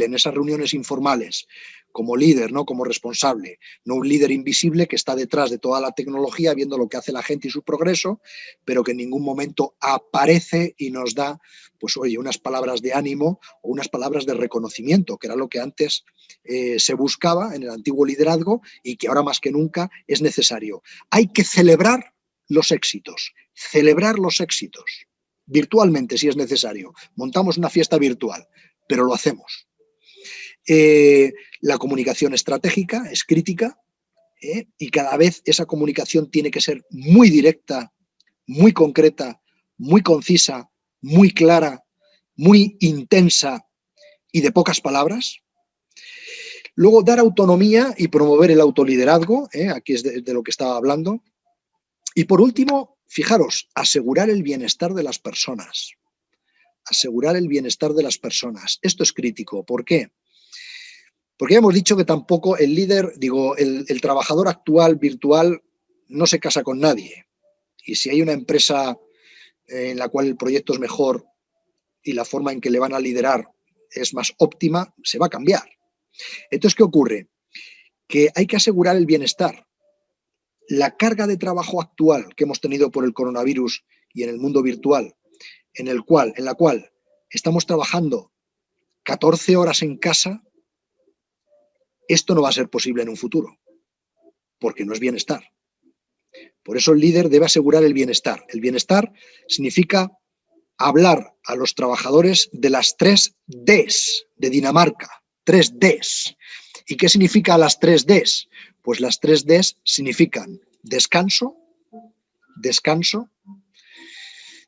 en esas reuniones informales, como líder, ¿no? Como responsable, no un líder invisible que está detrás de toda la tecnología viendo lo que hace la gente y su progreso, pero que en ningún momento aparece y nos da, pues oye, unas palabras de ánimo o unas palabras de reconocimiento, que era lo que antes se buscaba en el antiguo liderazgo y que ahora más que nunca es necesario. Hay que celebrar los éxitos, virtualmente si es necesario. Montamos una fiesta virtual, pero lo hacemos. La comunicación estratégica es crítica y cada vez esa comunicación tiene que ser muy directa, muy concreta, muy concisa, muy clara, muy intensa y de pocas palabras. Luego, dar autonomía y promover el autoliderazgo, aquí es de lo que estaba hablando. Y por último, fijaros, asegurar el bienestar de las personas. Asegurar el bienestar de las personas. Esto es crítico. ¿Por qué? Porque ya hemos dicho que tampoco el líder, el trabajador actual virtual no se casa con nadie. Y si hay una empresa en la cual el proyecto es mejor y la forma en que le van a liderar es más óptima, se va a cambiar. Entonces, ¿qué ocurre? Que hay que asegurar el bienestar. La carga de trabajo actual que hemos tenido por el coronavirus y en el mundo virtual, en la cual estamos trabajando 14 horas en casa, esto no va a ser posible en un futuro, porque no es bienestar. Por eso el líder debe asegurar el bienestar. El bienestar significa hablar a los trabajadores de las 3 Ds de Dinamarca. 3 Ds. ¿Y qué significa las 3 Ds? Pues las 3 Ds significan descanso,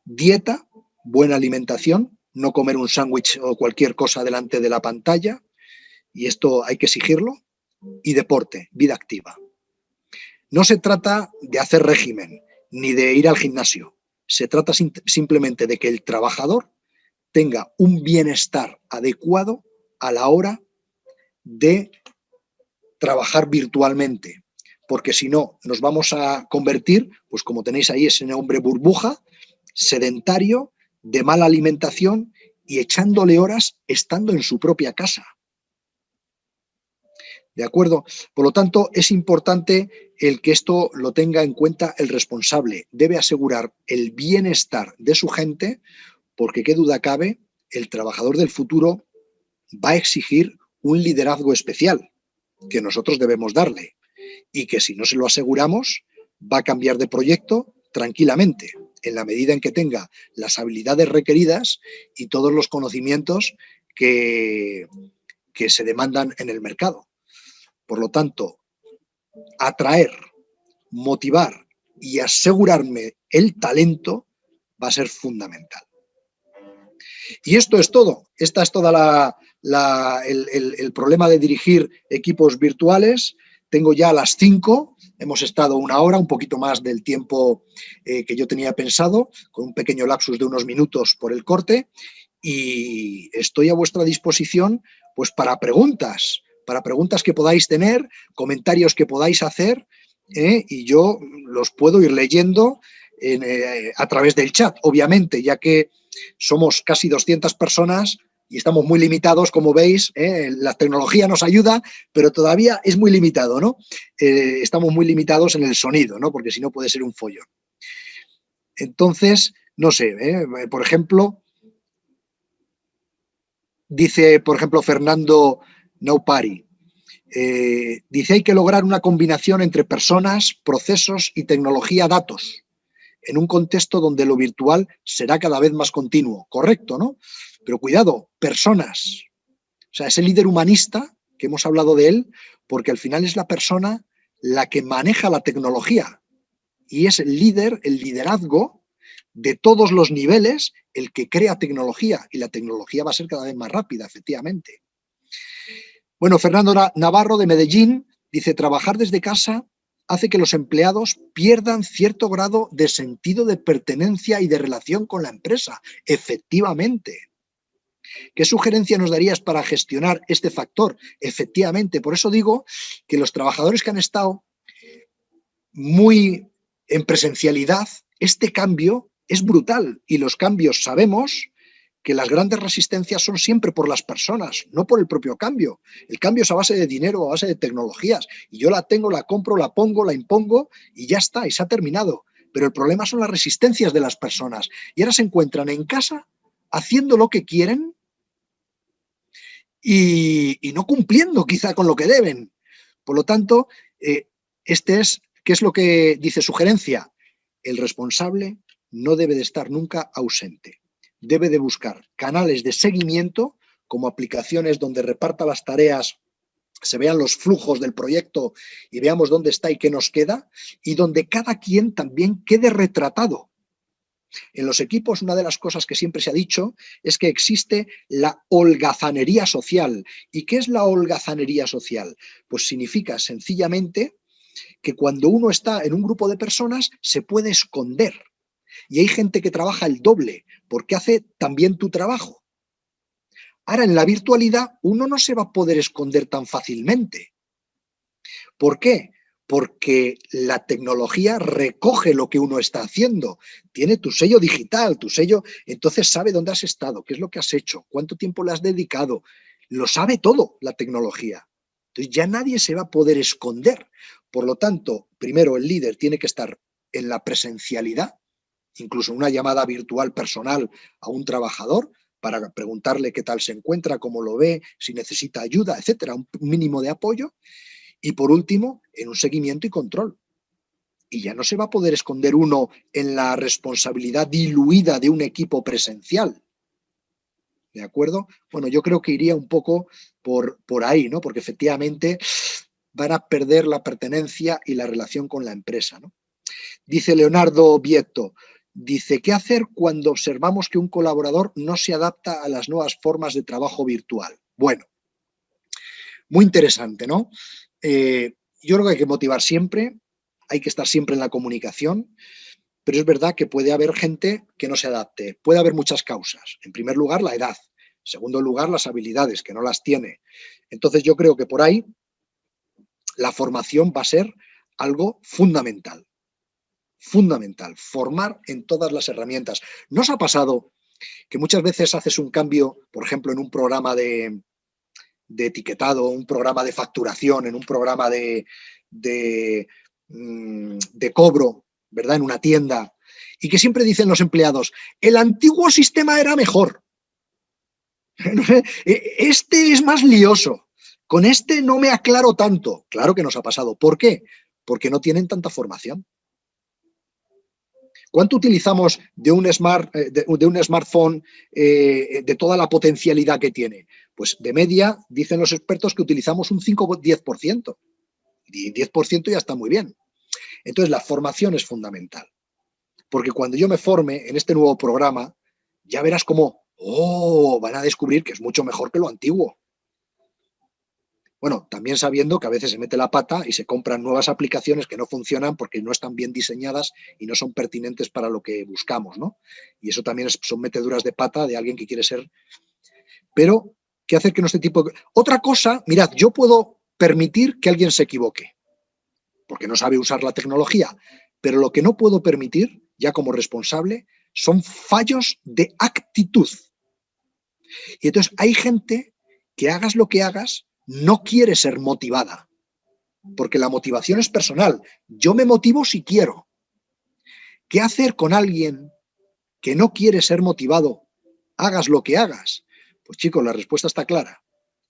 dieta, buena alimentación, no comer un sándwich o cualquier cosa delante de la pantalla, y esto hay que exigirlo, y deporte, vida activa. No se trata de hacer régimen ni de ir al gimnasio. Se trata simplemente de que el trabajador tenga un bienestar adecuado a la hora de trabajar virtualmente, porque si no nos vamos a convertir, pues como tenéis ahí, ese hombre burbuja, sedentario, de mala alimentación y echándole horas estando en su propia casa. ¿De acuerdo? Por lo tanto, es importante el que esto lo tenga en cuenta el responsable. Debe asegurar el bienestar de su gente, porque qué duda cabe, el trabajador del futuro va a exigir un liderazgo especial que nosotros debemos darle. y que si no se lo aseguramos va a cambiar de proyecto tranquilamente, en la medida en que tenga las habilidades requeridas y todos los conocimientos que se demandan en el mercado. Por lo tanto, atraer, motivar y asegurarme el talento va a ser fundamental. Y esto es todo. Esta es toda el problema de dirigir equipos virtuales. Tengo ya las 5, hemos estado 1 hora, un poquito más del tiempo que yo tenía pensado, con un pequeño lapsus de unos minutos por el corte, y estoy a vuestra disposición pues para preguntas que podáis tener, comentarios que podáis hacer, y yo los puedo ir leyendo a través del chat, obviamente, ya que somos casi 200 personas y estamos muy limitados, como veis, la tecnología nos ayuda, pero todavía es muy limitado, ¿no? Estamos muy limitados en el sonido, ¿no? Porque si no puede ser un follón. Entonces, no sé, por ejemplo, dice, por ejemplo, Fernando Naupari, dice, hay que lograr una combinación entre personas, procesos y tecnología datos, en un contexto donde lo virtual será cada vez más continuo. Correcto, ¿no? Pero cuidado, personas. O sea, ese líder humanista que hemos hablado de él, porque al final es la persona la que maneja la tecnología y es el líder, el liderazgo de todos los niveles, el que crea tecnología, y la tecnología va a ser cada vez más rápida, efectivamente. Bueno, Fernando Navarro de Medellín dice, trabajar desde casa hace que los empleados pierdan cierto grado de sentido de pertenencia y de relación con la empresa. Efectivamente. ¿Qué sugerencia nos darías para gestionar este factor? Efectivamente, por eso digo que los trabajadores que han estado muy en presencialidad, este cambio es brutal, y los cambios sabemos que las grandes resistencias son siempre por las personas, no por el propio cambio. El cambio es a base de dinero, a base de tecnologías, y yo la tengo, la compro, la pongo, la impongo y ya está, y se ha terminado. Pero el problema son las resistencias de las personas, y ahora se encuentran en casa haciendo lo que quieren y no cumpliendo quizá con lo que deben. Por lo tanto, ¿qué es lo que dice sugerencia? El responsable no debe de estar nunca ausente. Debe de buscar canales de seguimiento, como aplicaciones donde reparta las tareas, se vean los flujos del proyecto y veamos dónde está y qué nos queda, y donde cada quien también quede retratado. En los equipos, una de las cosas que siempre se ha dicho es que existe la holgazanería social. ¿Y qué es la holgazanería social? Pues significa sencillamente que cuando uno está en un grupo de personas se puede esconder. Y hay gente que trabaja el doble porque hace también tu trabajo. Ahora, en la virtualidad, uno no se va a poder esconder tan fácilmente. ¿Por qué? Porque la tecnología recoge lo que uno está haciendo. Tiene tu sello digital, tu sello, entonces sabe dónde has estado, qué es lo que has hecho, cuánto tiempo le has dedicado. Lo sabe todo la tecnología. Entonces ya nadie se va a poder esconder. Por lo tanto, primero el líder tiene que estar en la presencialidad, incluso una llamada virtual personal a un trabajador para preguntarle qué tal se encuentra, cómo lo ve, si necesita ayuda, etcétera, un mínimo de apoyo. Y por último, en un seguimiento y control. Y ya no se va a poder esconder uno en la responsabilidad diluida de un equipo presencial. ¿De acuerdo? Bueno, yo creo que iría un poco por ahí, ¿no? Porque efectivamente van a perder la pertenencia y la relación con la empresa, ¿no? Dice Leonardo Vietto, dice, ¿qué hacer cuando observamos que un colaborador no se adapta a las nuevas formas de trabajo virtual? Bueno, muy interesante, ¿no? Yo creo que hay que motivar siempre, hay que estar siempre en la comunicación, pero es verdad que puede haber gente que no se adapte. Puede haber muchas causas. En primer lugar, la edad. En segundo lugar, las habilidades, que no las tiene. Entonces yo creo que por ahí la formación va a ser algo fundamental. Fundamental. Formar en todas las herramientas. ¿No os ha pasado que muchas veces haces un cambio, por ejemplo, en un programa de etiquetado, un programa de facturación, en un programa de cobro, ¿verdad? En una tienda, y que siempre dicen los empleados, el antiguo sistema era mejor. Este es más lioso. Con este no me aclaro tanto. Claro que nos ha pasado. ¿Por qué? porque no tienen tanta formación. ¿Cuánto utilizamos de un smartphone, de toda la potencialidad que tiene? Pues de media, dicen los expertos que utilizamos un 5 o 10%. Y 10% ya está muy bien. Entonces, la formación es fundamental. Porque cuando yo me forme en este nuevo programa, ya verás cómo, van a descubrir que es mucho mejor que lo antiguo. Bueno, también sabiendo que a veces se mete la pata y se compran nuevas aplicaciones que no funcionan porque no están bien diseñadas y no son pertinentes para lo que buscamos, ¿no? Y eso también son meteduras de pata de alguien que quiere ser. Pero, ¿qué hacer que no este tipo de... Otra cosa, mirad, yo puedo permitir que alguien se equivoque, porque no sabe usar la tecnología, pero lo que no puedo permitir, ya como responsable, son fallos de actitud. Y entonces hay gente que hagas lo que hagas, no quiere ser motivada, porque la motivación es personal. Yo me motivo si quiero. ¿Qué hacer con alguien que no quiere ser motivado? Hagas lo que hagas. Pues chicos, la respuesta está clara.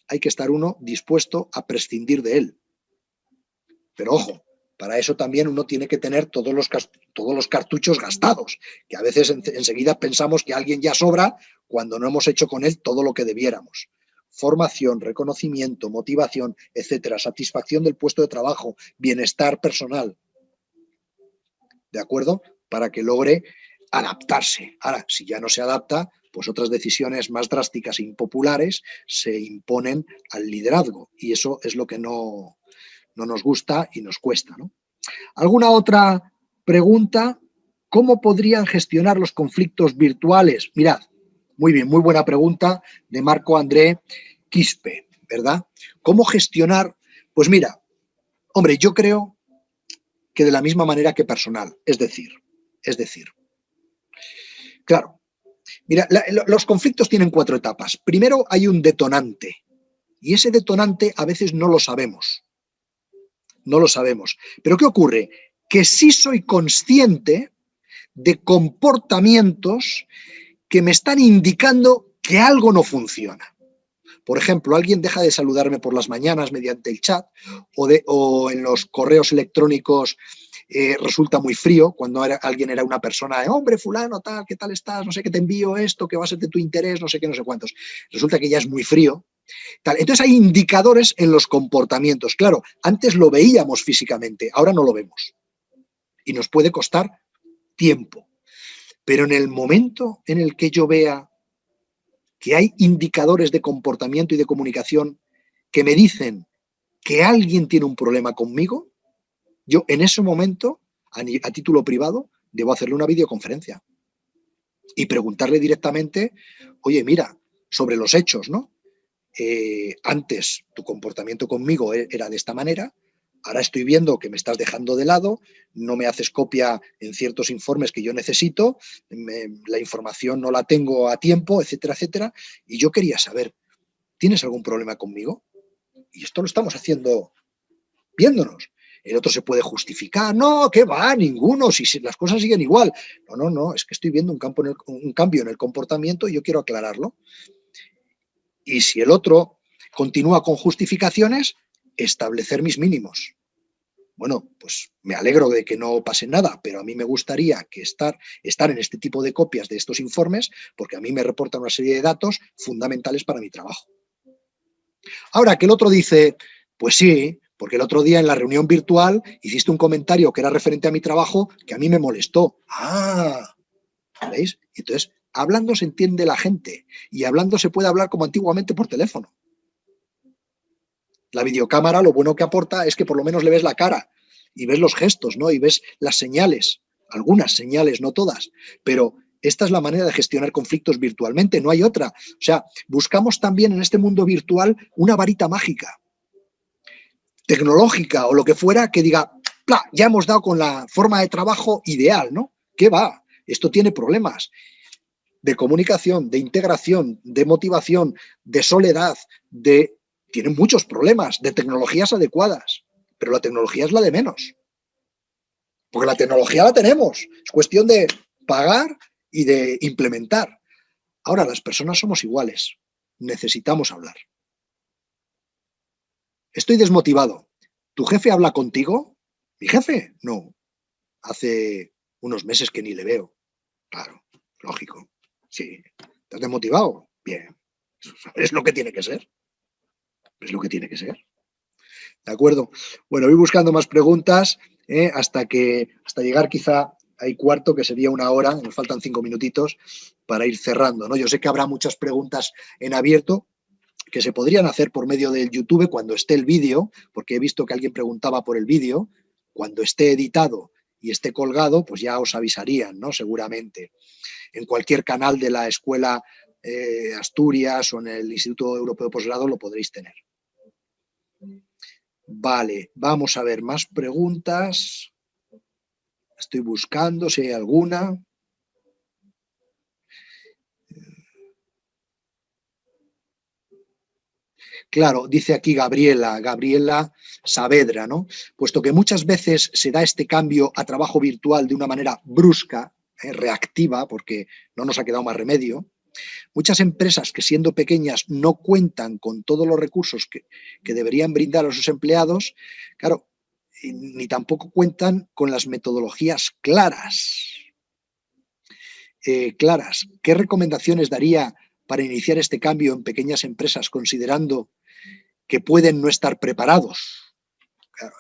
Hay que estar uno dispuesto a prescindir de él. Pero ojo, para eso también uno tiene que tener todos los cartuchos gastados, que a veces enseguida pensamos que alguien ya sobra cuando no hemos hecho con él todo lo que debiéramos. Formación, reconocimiento, motivación, etcétera, satisfacción del puesto de trabajo, bienestar personal. ¿De acuerdo? Para que logre adaptarse. Ahora, si ya no se adapta, pues otras decisiones más drásticas e impopulares se imponen al liderazgo. Y eso es lo que no nos gusta y nos cuesta, ¿no? ¿Alguna otra pregunta? ¿Cómo podrían gestionar los conflictos virtuales? Mirad, muy bien, muy buena pregunta de Marco André Quispe, ¿verdad? ¿Cómo gestionar? Pues mira, hombre, yo creo que de la misma manera que personal, es decir, claro, mira, los conflictos tienen 4 etapas. Primero hay un detonante y ese detonante a veces no lo sabemos. No lo sabemos. Pero ¿qué ocurre? Que sí soy consciente de comportamientos que me están indicando que algo no funciona. Por ejemplo, alguien deja de saludarme por las mañanas mediante el chat o en los correos electrónicos resulta muy frío cuando alguien era una persona de hombre, fulano, tal, ¿qué tal estás? No sé qué te envío esto, que va a ser de tu interés, no sé qué, no sé cuántos. Resulta que ya es muy frío. Tal. Entonces hay indicadores en los comportamientos. Claro, antes lo veíamos físicamente, ahora no lo vemos. Y nos puede costar tiempo. Pero en el momento en el que yo vea que hay indicadores de comportamiento y de comunicación que me dicen que alguien tiene un problema conmigo, yo en ese momento, a título privado, debo hacerle una videoconferencia y preguntarle directamente, oye, mira, sobre los hechos, ¿no? Antes tu comportamiento conmigo era de esta manera, ahora estoy viendo que me estás dejando de lado, no me haces copia en ciertos informes que yo necesito, la información no la tengo a tiempo, etcétera, etcétera, y yo quería saber, ¿tienes algún problema conmigo? Y esto lo estamos haciendo viéndonos. El otro se puede justificar, no, ¿qué va? Ninguno, si las cosas siguen igual. No, es que estoy viendo un cambio en el comportamiento y yo quiero aclararlo. Y si el otro continúa con justificaciones, establecer mis mínimos. Bueno, pues me alegro de que no pase nada, pero a mí me gustaría que estar en este tipo de copias de estos informes, porque a mí me reportan una serie de datos fundamentales para mi trabajo. Ahora, que el otro dice, pues sí, porque el otro día en la reunión virtual hiciste un comentario que era referente a mi trabajo que a mí me molestó. Ah, ¿veis? Entonces, hablando se entiende la gente y hablando se puede hablar como antiguamente por teléfono. La videocámara lo bueno que aporta es que por lo menos le ves la cara y ves los gestos, ¿no? Y ves las señales, algunas señales, no todas, pero esta es la manera de gestionar conflictos virtualmente, no hay otra. O sea, buscamos también en este mundo virtual una varita mágica, tecnológica o lo que fuera, que diga, ¡pla!, ya hemos dado con la forma de trabajo ideal, ¿no? ¿Qué va? Esto tiene problemas de comunicación, de integración, de motivación, de soledad, tienen muchos problemas, de tecnologías adecuadas, pero la tecnología es la de menos. Porque la tecnología la tenemos, es cuestión de pagar y de implementar. Ahora, las personas somos iguales, necesitamos hablar. Estoy desmotivado. ¿Tu jefe habla contigo? ¿Mi jefe? No. Hace unos meses que ni le veo. Claro, lógico. Sí. ¿Estás desmotivado? Bien. Es lo que tiene que ser. Es lo que tiene que ser. ¿De acuerdo? Bueno, voy buscando más preguntas hasta llegar quizá a cuarto, que sería una hora, nos faltan 5 minutitos para ir cerrando, ¿no? Yo sé que habrá muchas preguntas en abierto que se podrían hacer por medio del YouTube cuando esté el vídeo, porque he visto que alguien preguntaba por el vídeo. Cuando esté editado y esté colgado, pues ya os avisarían, ¿no? Seguramente. En cualquier canal de la Escuela Asturias o en el Instituto Europeo de Posgrado lo podréis tener. Vale, vamos a ver más preguntas. Estoy buscando si hay alguna. Claro, dice aquí Gabriela Saavedra, ¿no? Puesto que muchas veces se da este cambio a trabajo virtual de una manera brusca, reactiva, porque no nos ha quedado más remedio, muchas empresas que siendo pequeñas no cuentan con todos los recursos que deberían brindar a sus empleados, claro, ni tampoco cuentan con las metodologías claras. ¿Qué recomendaciones daría para iniciar este cambio en pequeñas empresas, considerando que pueden no estar preparados? Claro.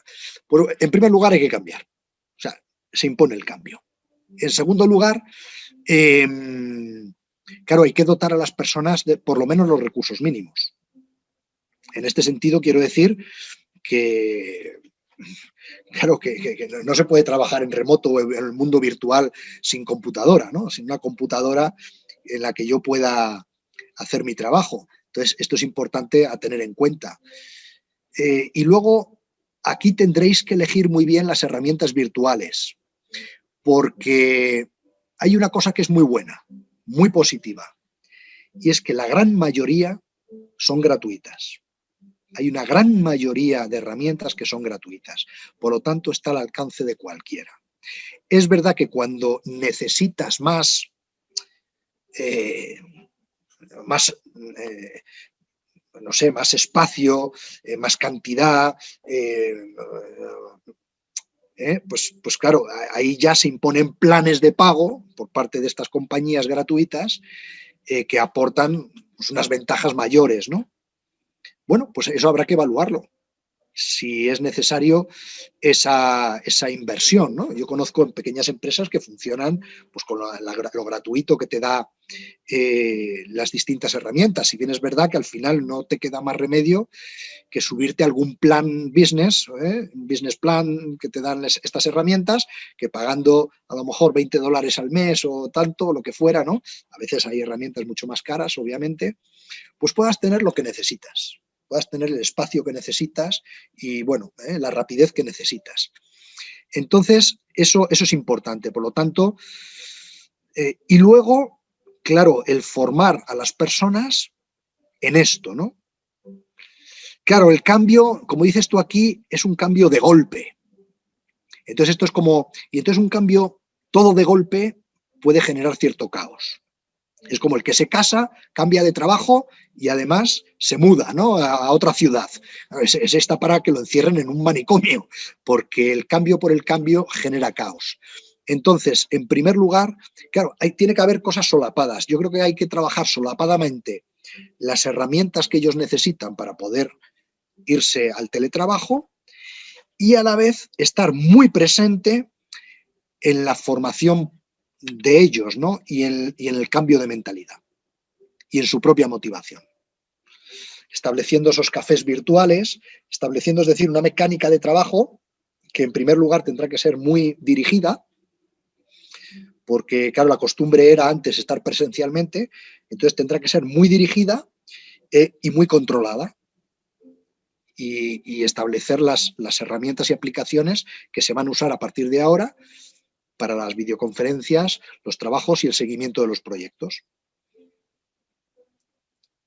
Bueno, en primer lugar, hay que cambiar. O sea, se impone el cambio. En segundo lugar, claro, hay que dotar a las personas de por lo menos los recursos mínimos. En este sentido, quiero decir que, claro, que no se puede trabajar en remoto o en el mundo virtual sin computadora, ¿no? Sin una computadora en la que yo pueda hacer mi trabajo. Entonces, esto es importante a tener en cuenta. Y luego, aquí tendréis que elegir muy bien las herramientas virtuales, porque hay una cosa que es muy buena, muy positiva, y es que la gran mayoría son gratuitas. Hay una gran mayoría de herramientas que son gratuitas, por lo tanto está al alcance de cualquiera. Es verdad que cuando necesitas más no sé, más espacio, más cantidad, pues claro, ahí ya se imponen planes de pago por parte de estas compañías gratuitas que aportan pues, unas ventajas mayores, ¿no? Bueno, pues eso habrá que evaluarlo, si es necesario esa inversión, ¿no? Yo conozco pequeñas empresas que funcionan pues, con lo gratuito que te da las distintas herramientas. Si bien es verdad que al final no te queda más remedio que subirte a algún plan business, un business plan que te dan estas herramientas, que pagando a lo mejor $20 al mes o tanto, o lo que fuera, ¿no? A veces hay herramientas mucho más caras, obviamente, pues puedas tener lo que necesitas, puedas tener el espacio que necesitas y, bueno, la rapidez que necesitas. Entonces, eso es importante. Por lo tanto, y luego, claro, el formar a las personas en esto, ¿no? Claro, el cambio, como dices tú aquí, es un cambio de golpe. Entonces, esto es como, y entonces un cambio todo de golpe puede generar cierto caos. Es como el que se casa, cambia de trabajo y además se muda, ¿no? a otra ciudad. Es esta para que lo encierren en un manicomio, porque el cambio por el cambio genera caos. Entonces, en primer lugar, claro, tiene que haber cosas solapadas. Yo creo que hay que trabajar solapadamente las herramientas que ellos necesitan para poder irse al teletrabajo y a la vez estar muy presente en la formación de ellos, ¿no? y en el cambio de mentalidad y en su propia motivación. Estableciendo esos cafés virtuales, estableciendo, es decir, una mecánica de trabajo que en primer lugar tendrá que ser muy dirigida, porque claro, la costumbre era antes estar presencialmente, entonces tendrá que ser muy dirigida y muy controlada. Y establecer las herramientas y aplicaciones que se van a usar a partir de ahora para las videoconferencias, los trabajos y el seguimiento de los proyectos.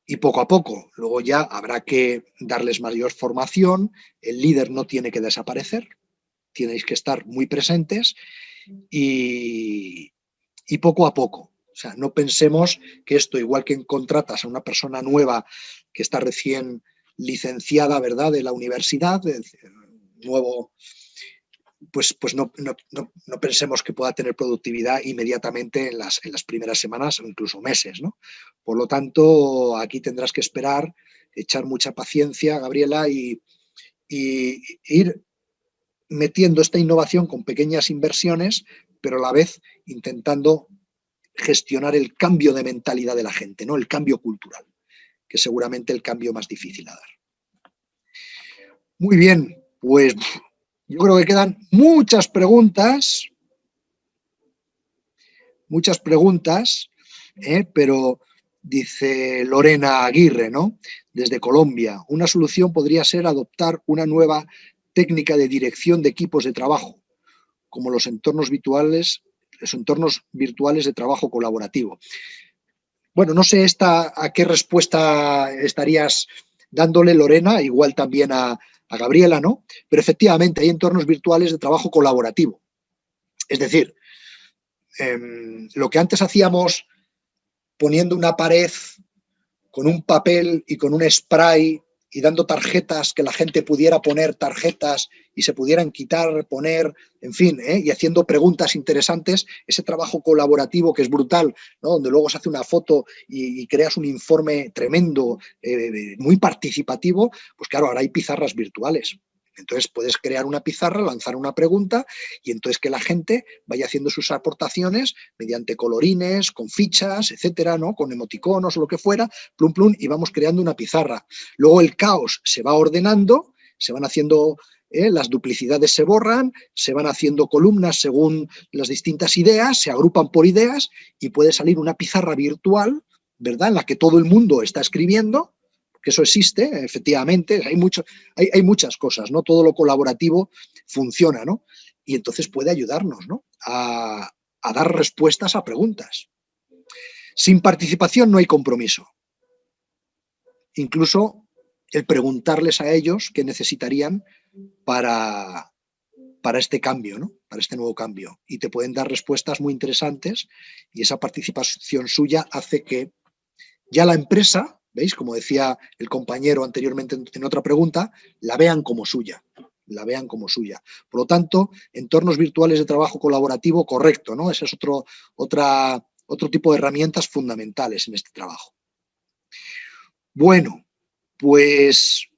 Y poco a poco, luego ya habrá que darles mayor formación, el líder no tiene que desaparecer, tenéis que estar muy presentes y poco a poco. O sea, no pensemos que esto, igual que contratas a una persona nueva que está recién licenciada, ¿verdad?, de la universidad, nuevo, pues no pensemos que pueda tener productividad inmediatamente en las primeras semanas o incluso meses, ¿no? Por lo tanto, aquí tendrás que esperar, echar mucha paciencia, Gabriela, y ir metiendo esta innovación con pequeñas inversiones, pero a la vez intentando gestionar el cambio de mentalidad de la gente, ¿no? El cambio cultural, que es seguramente el cambio más difícil a dar. Muy bien, pues yo creo que quedan muchas preguntas, pero dice Lorena Aguirre, ¿no? Desde Colombia, una solución podría ser adoptar una nueva técnica de dirección de equipos de trabajo, como los entornos virtuales de trabajo colaborativo. Bueno, no sé a qué respuesta estarías dándole, Lorena, igual también a Gabriela, ¿no? Pero efectivamente hay entornos virtuales de trabajo colaborativo. Es decir, lo que antes hacíamos poniendo una pared con un papel y con un spray y dando tarjetas, que la gente pudiera poner tarjetas y se pudieran quitar, poner, en fin, y haciendo preguntas interesantes, ese trabajo colaborativo que es brutal, ¿no? Donde luego se hace una foto y creas un informe tremendo, muy participativo, pues claro, ahora hay pizarras virtuales. Entonces puedes crear una pizarra, lanzar una pregunta y entonces que la gente vaya haciendo sus aportaciones mediante colorines, con fichas, etcétera, ¿no? Con emoticonos o lo que fuera, plum, plum, y vamos creando una pizarra. Luego el caos se va ordenando, se van haciendo, las duplicidades se borran, se van haciendo columnas según las distintas ideas, se agrupan por ideas y puede salir una pizarra virtual, ¿verdad? En la que todo el mundo está escribiendo, que eso existe, efectivamente, hay muchas cosas, ¿no? Todo lo colaborativo funciona, ¿no? Y entonces puede ayudarnos, ¿no? A dar respuestas a preguntas. Sin participación no hay compromiso. Incluso el preguntarles a ellos qué necesitarían para este cambio, ¿no? Para este nuevo cambio. Y te pueden dar respuestas muy interesantes y esa participación suya hace que ya la empresa, ¿veis? Como decía el compañero anteriormente en otra pregunta, la vean como suya. La vean como suya. Por lo tanto, entornos virtuales de trabajo colaborativo, correcto, ¿no? Ese es otro tipo de herramientas fundamentales en este trabajo. Bueno, pues,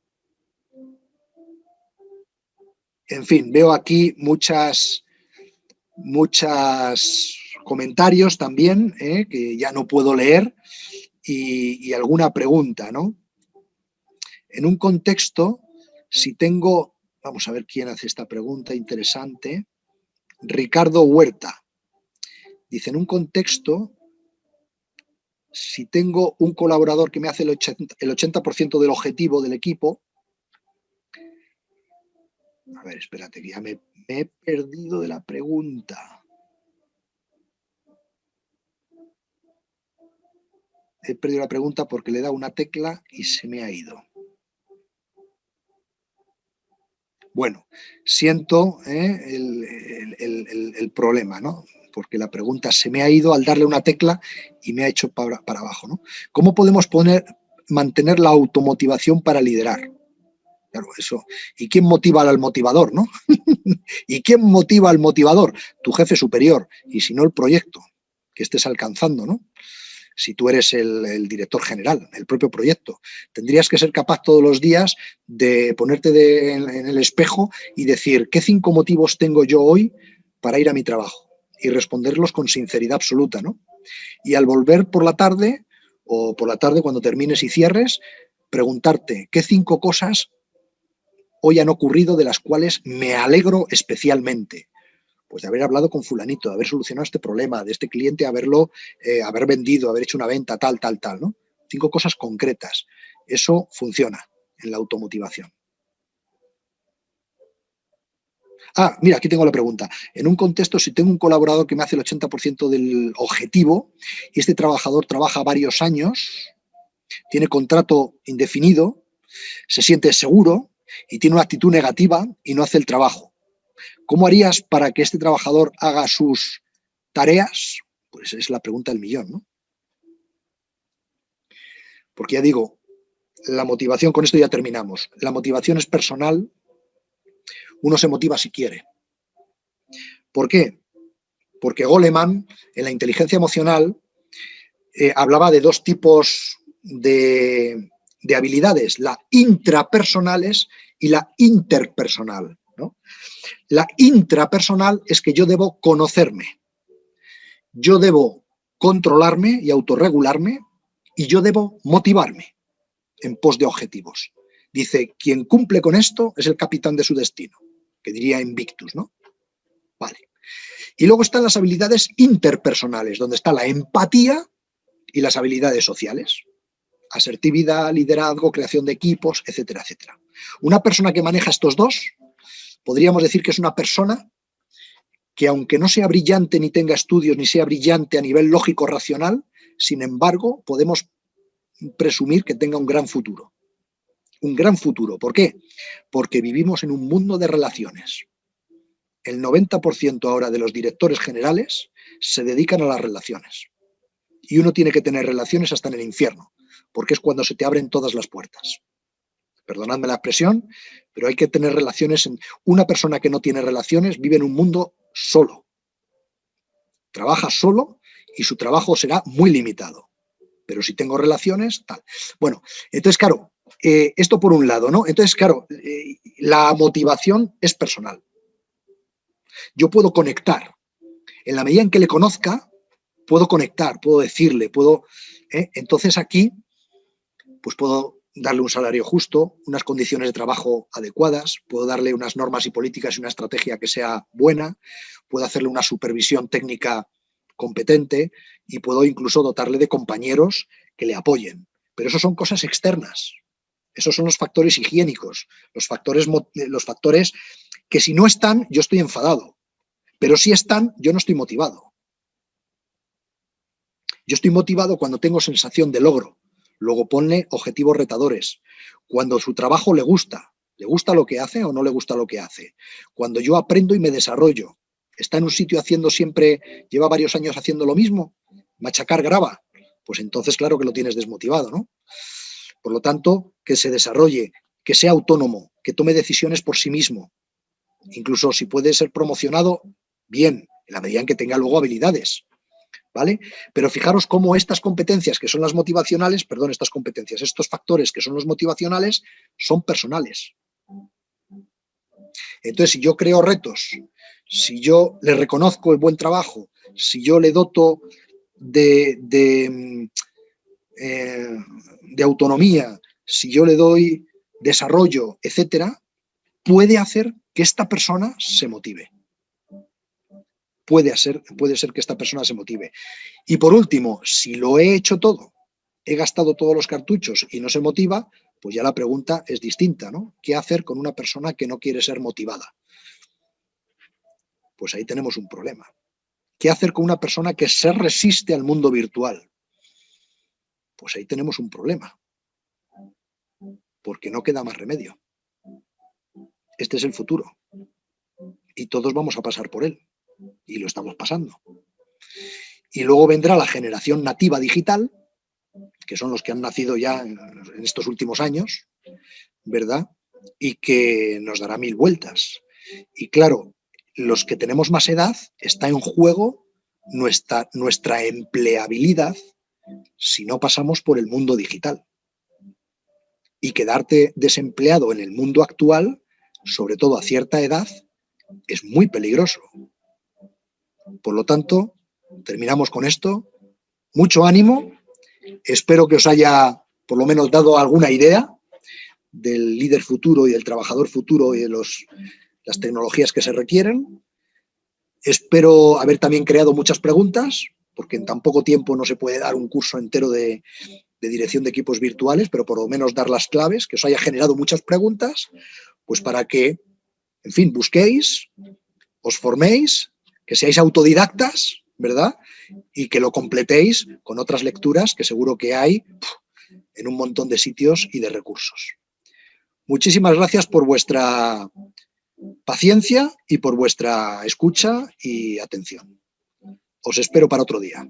en fin, veo aquí muchos comentarios también, que ya no puedo leer, y alguna pregunta, ¿no? En un contexto, si tengo, vamos a ver quién hace esta pregunta interesante, Ricardo Huerta, dice, en un contexto, si tengo un colaborador que me hace el 80% del objetivo del equipo, a ver, espérate, que ya me he perdido de la pregunta. He perdido la pregunta porque le he dado una tecla y se me ha ido. Bueno, siento el problema, ¿no? Porque la pregunta se me ha ido al darle una tecla y me ha hecho para abajo, ¿no? ¿Cómo podemos mantener la automotivación para liderar? Claro, eso. ¿Y quién motiva al motivador, no? ¿Y quién motiva al motivador? Tu jefe superior. Y si no, el proyecto que estés alcanzando, ¿no? Si tú eres el director general, el propio proyecto. Tendrías que ser capaz todos los días de ponerte en el espejo y decir, ¿qué 5 motivos tengo yo hoy para ir a mi trabajo? Y responderlos con sinceridad absoluta, ¿no? Y al volver por la tarde, o por la tarde cuando termines y cierres, preguntarte, ¿qué 5 cosas hoy han ocurrido de las cuales me alegro especialmente? Pues de haber hablado con fulanito, de haber solucionado este problema, de este cliente, haber vendido, haber hecho una venta, tal, ¿no? 5 cosas concretas. Eso funciona en la automotivación. Mira, aquí tengo la pregunta. En un contexto, si tengo un colaborador que me hace el 80% del objetivo y este trabajador trabaja varios años, tiene contrato indefinido, se siente seguro y tiene una actitud negativa y no hace el trabajo, ¿cómo harías para que este trabajador haga sus tareas? Pues es la pregunta del millón, ¿no? Porque ya digo, la motivación, con esto ya terminamos, la motivación es personal, uno se motiva si quiere. ¿Por qué? Porque Goleman, en la inteligencia emocional, hablaba de dos tipos de habilidades, la intrapersonales y la interpersonal, ¿no? La intrapersonal es que yo debo conocerme, yo debo controlarme y autorregularme y yo debo motivarme en pos de objetivos. Dice, quien cumple con esto es el capitán de su destino, que diría Invictus, ¿no? Vale. Y luego están las habilidades interpersonales, donde está la empatía y las habilidades sociales. Asertividad, liderazgo, creación de equipos, etcétera, etcétera. Una persona que maneja estos dos, podríamos decir que es una persona que, aunque no sea brillante ni tenga estudios, ni sea brillante a nivel lógico-racional, sin embargo, podemos presumir que tenga un gran futuro. Un gran futuro. ¿Por qué? Porque vivimos en un mundo de relaciones. El 90% ahora de los directores generales se dedican a las relaciones. Y uno tiene que tener relaciones hasta en el infierno, porque es cuando se te abren todas las puertas. Perdonadme la expresión, pero hay que tener relaciones. Una persona que no tiene relaciones vive en un mundo solo. Trabaja solo y su trabajo será muy limitado. Pero si tengo relaciones, tal. Bueno, entonces, claro, esto por un lado, ¿no? Entonces, claro, la motivación es personal. Yo puedo conectar. En la medida en que le conozca, puedo conectar, puedo decirle, puedo... Entonces aquí, pues puedo darle un salario justo, unas condiciones de trabajo adecuadas, puedo darle unas normas y políticas y una estrategia que sea buena, puedo hacerle una supervisión técnica competente y puedo incluso dotarle de compañeros que le apoyen. Pero eso son cosas externas. Esos son los factores higiénicos, los factores que si no están, yo estoy enfadado. Pero si están, yo no estoy motivado. Yo estoy motivado cuando tengo sensación de logro. Luego ponle objetivos retadores. Cuando su trabajo le gusta lo que hace o no le gusta lo que hace. Cuando yo aprendo y me desarrollo. Está en un sitio haciendo siempre, lleva varios años haciendo lo mismo, machacar grava. Pues entonces claro que lo tienes desmotivado, ¿no? Por lo tanto, que se desarrolle, que sea autónomo, que tome decisiones por sí mismo. Incluso si puede ser promocionado, bien, en la medida en que tenga luego habilidades. ¿Vale? Pero fijaros cómo estas competencias que son las motivacionales, perdón, estos factores que son los motivacionales, son personales. Entonces, si yo creo retos, si yo le reconozco el buen trabajo, si yo le doto de autonomía, si yo le doy desarrollo, etcétera, puede hacer que esta persona se motive. Puede ser que esta persona se motive. Y por último, si lo he hecho todo, he gastado todos los cartuchos y no se motiva, pues ya la pregunta es distinta, ¿no? ¿Qué hacer con una persona que no quiere ser motivada? Pues ahí tenemos un problema. ¿Qué hacer con una persona que se resiste al mundo virtual? Pues ahí tenemos un problema. Porque no queda más remedio. Este es el futuro. Y todos vamos a pasar por él. Y lo estamos pasando. Y luego vendrá la generación nativa digital, que son los que han nacido ya en estos últimos años, ¿verdad? Y que nos dará mil vueltas. Y claro, los que tenemos más edad, está en juego nuestra empleabilidad si no pasamos por el mundo digital. Y quedarte desempleado en el mundo actual, sobre todo a cierta edad, es muy peligroso. Por lo tanto, terminamos con esto. Mucho ánimo. Espero que os haya por lo menos dado alguna idea del líder futuro y del trabajador futuro y de las tecnologías que se requieren. Espero haber también creado muchas preguntas, porque en tan poco tiempo no se puede dar un curso entero de dirección de equipos virtuales, pero por lo menos dar las claves, que os haya generado muchas preguntas, pues para que, en fin, busquéis, os forméis, que seáis autodidactas, ¿verdad? Y que lo completéis con otras lecturas que seguro que hay en un montón de sitios y de recursos. Muchísimas gracias por vuestra paciencia y por vuestra escucha y atención. Os espero para otro día.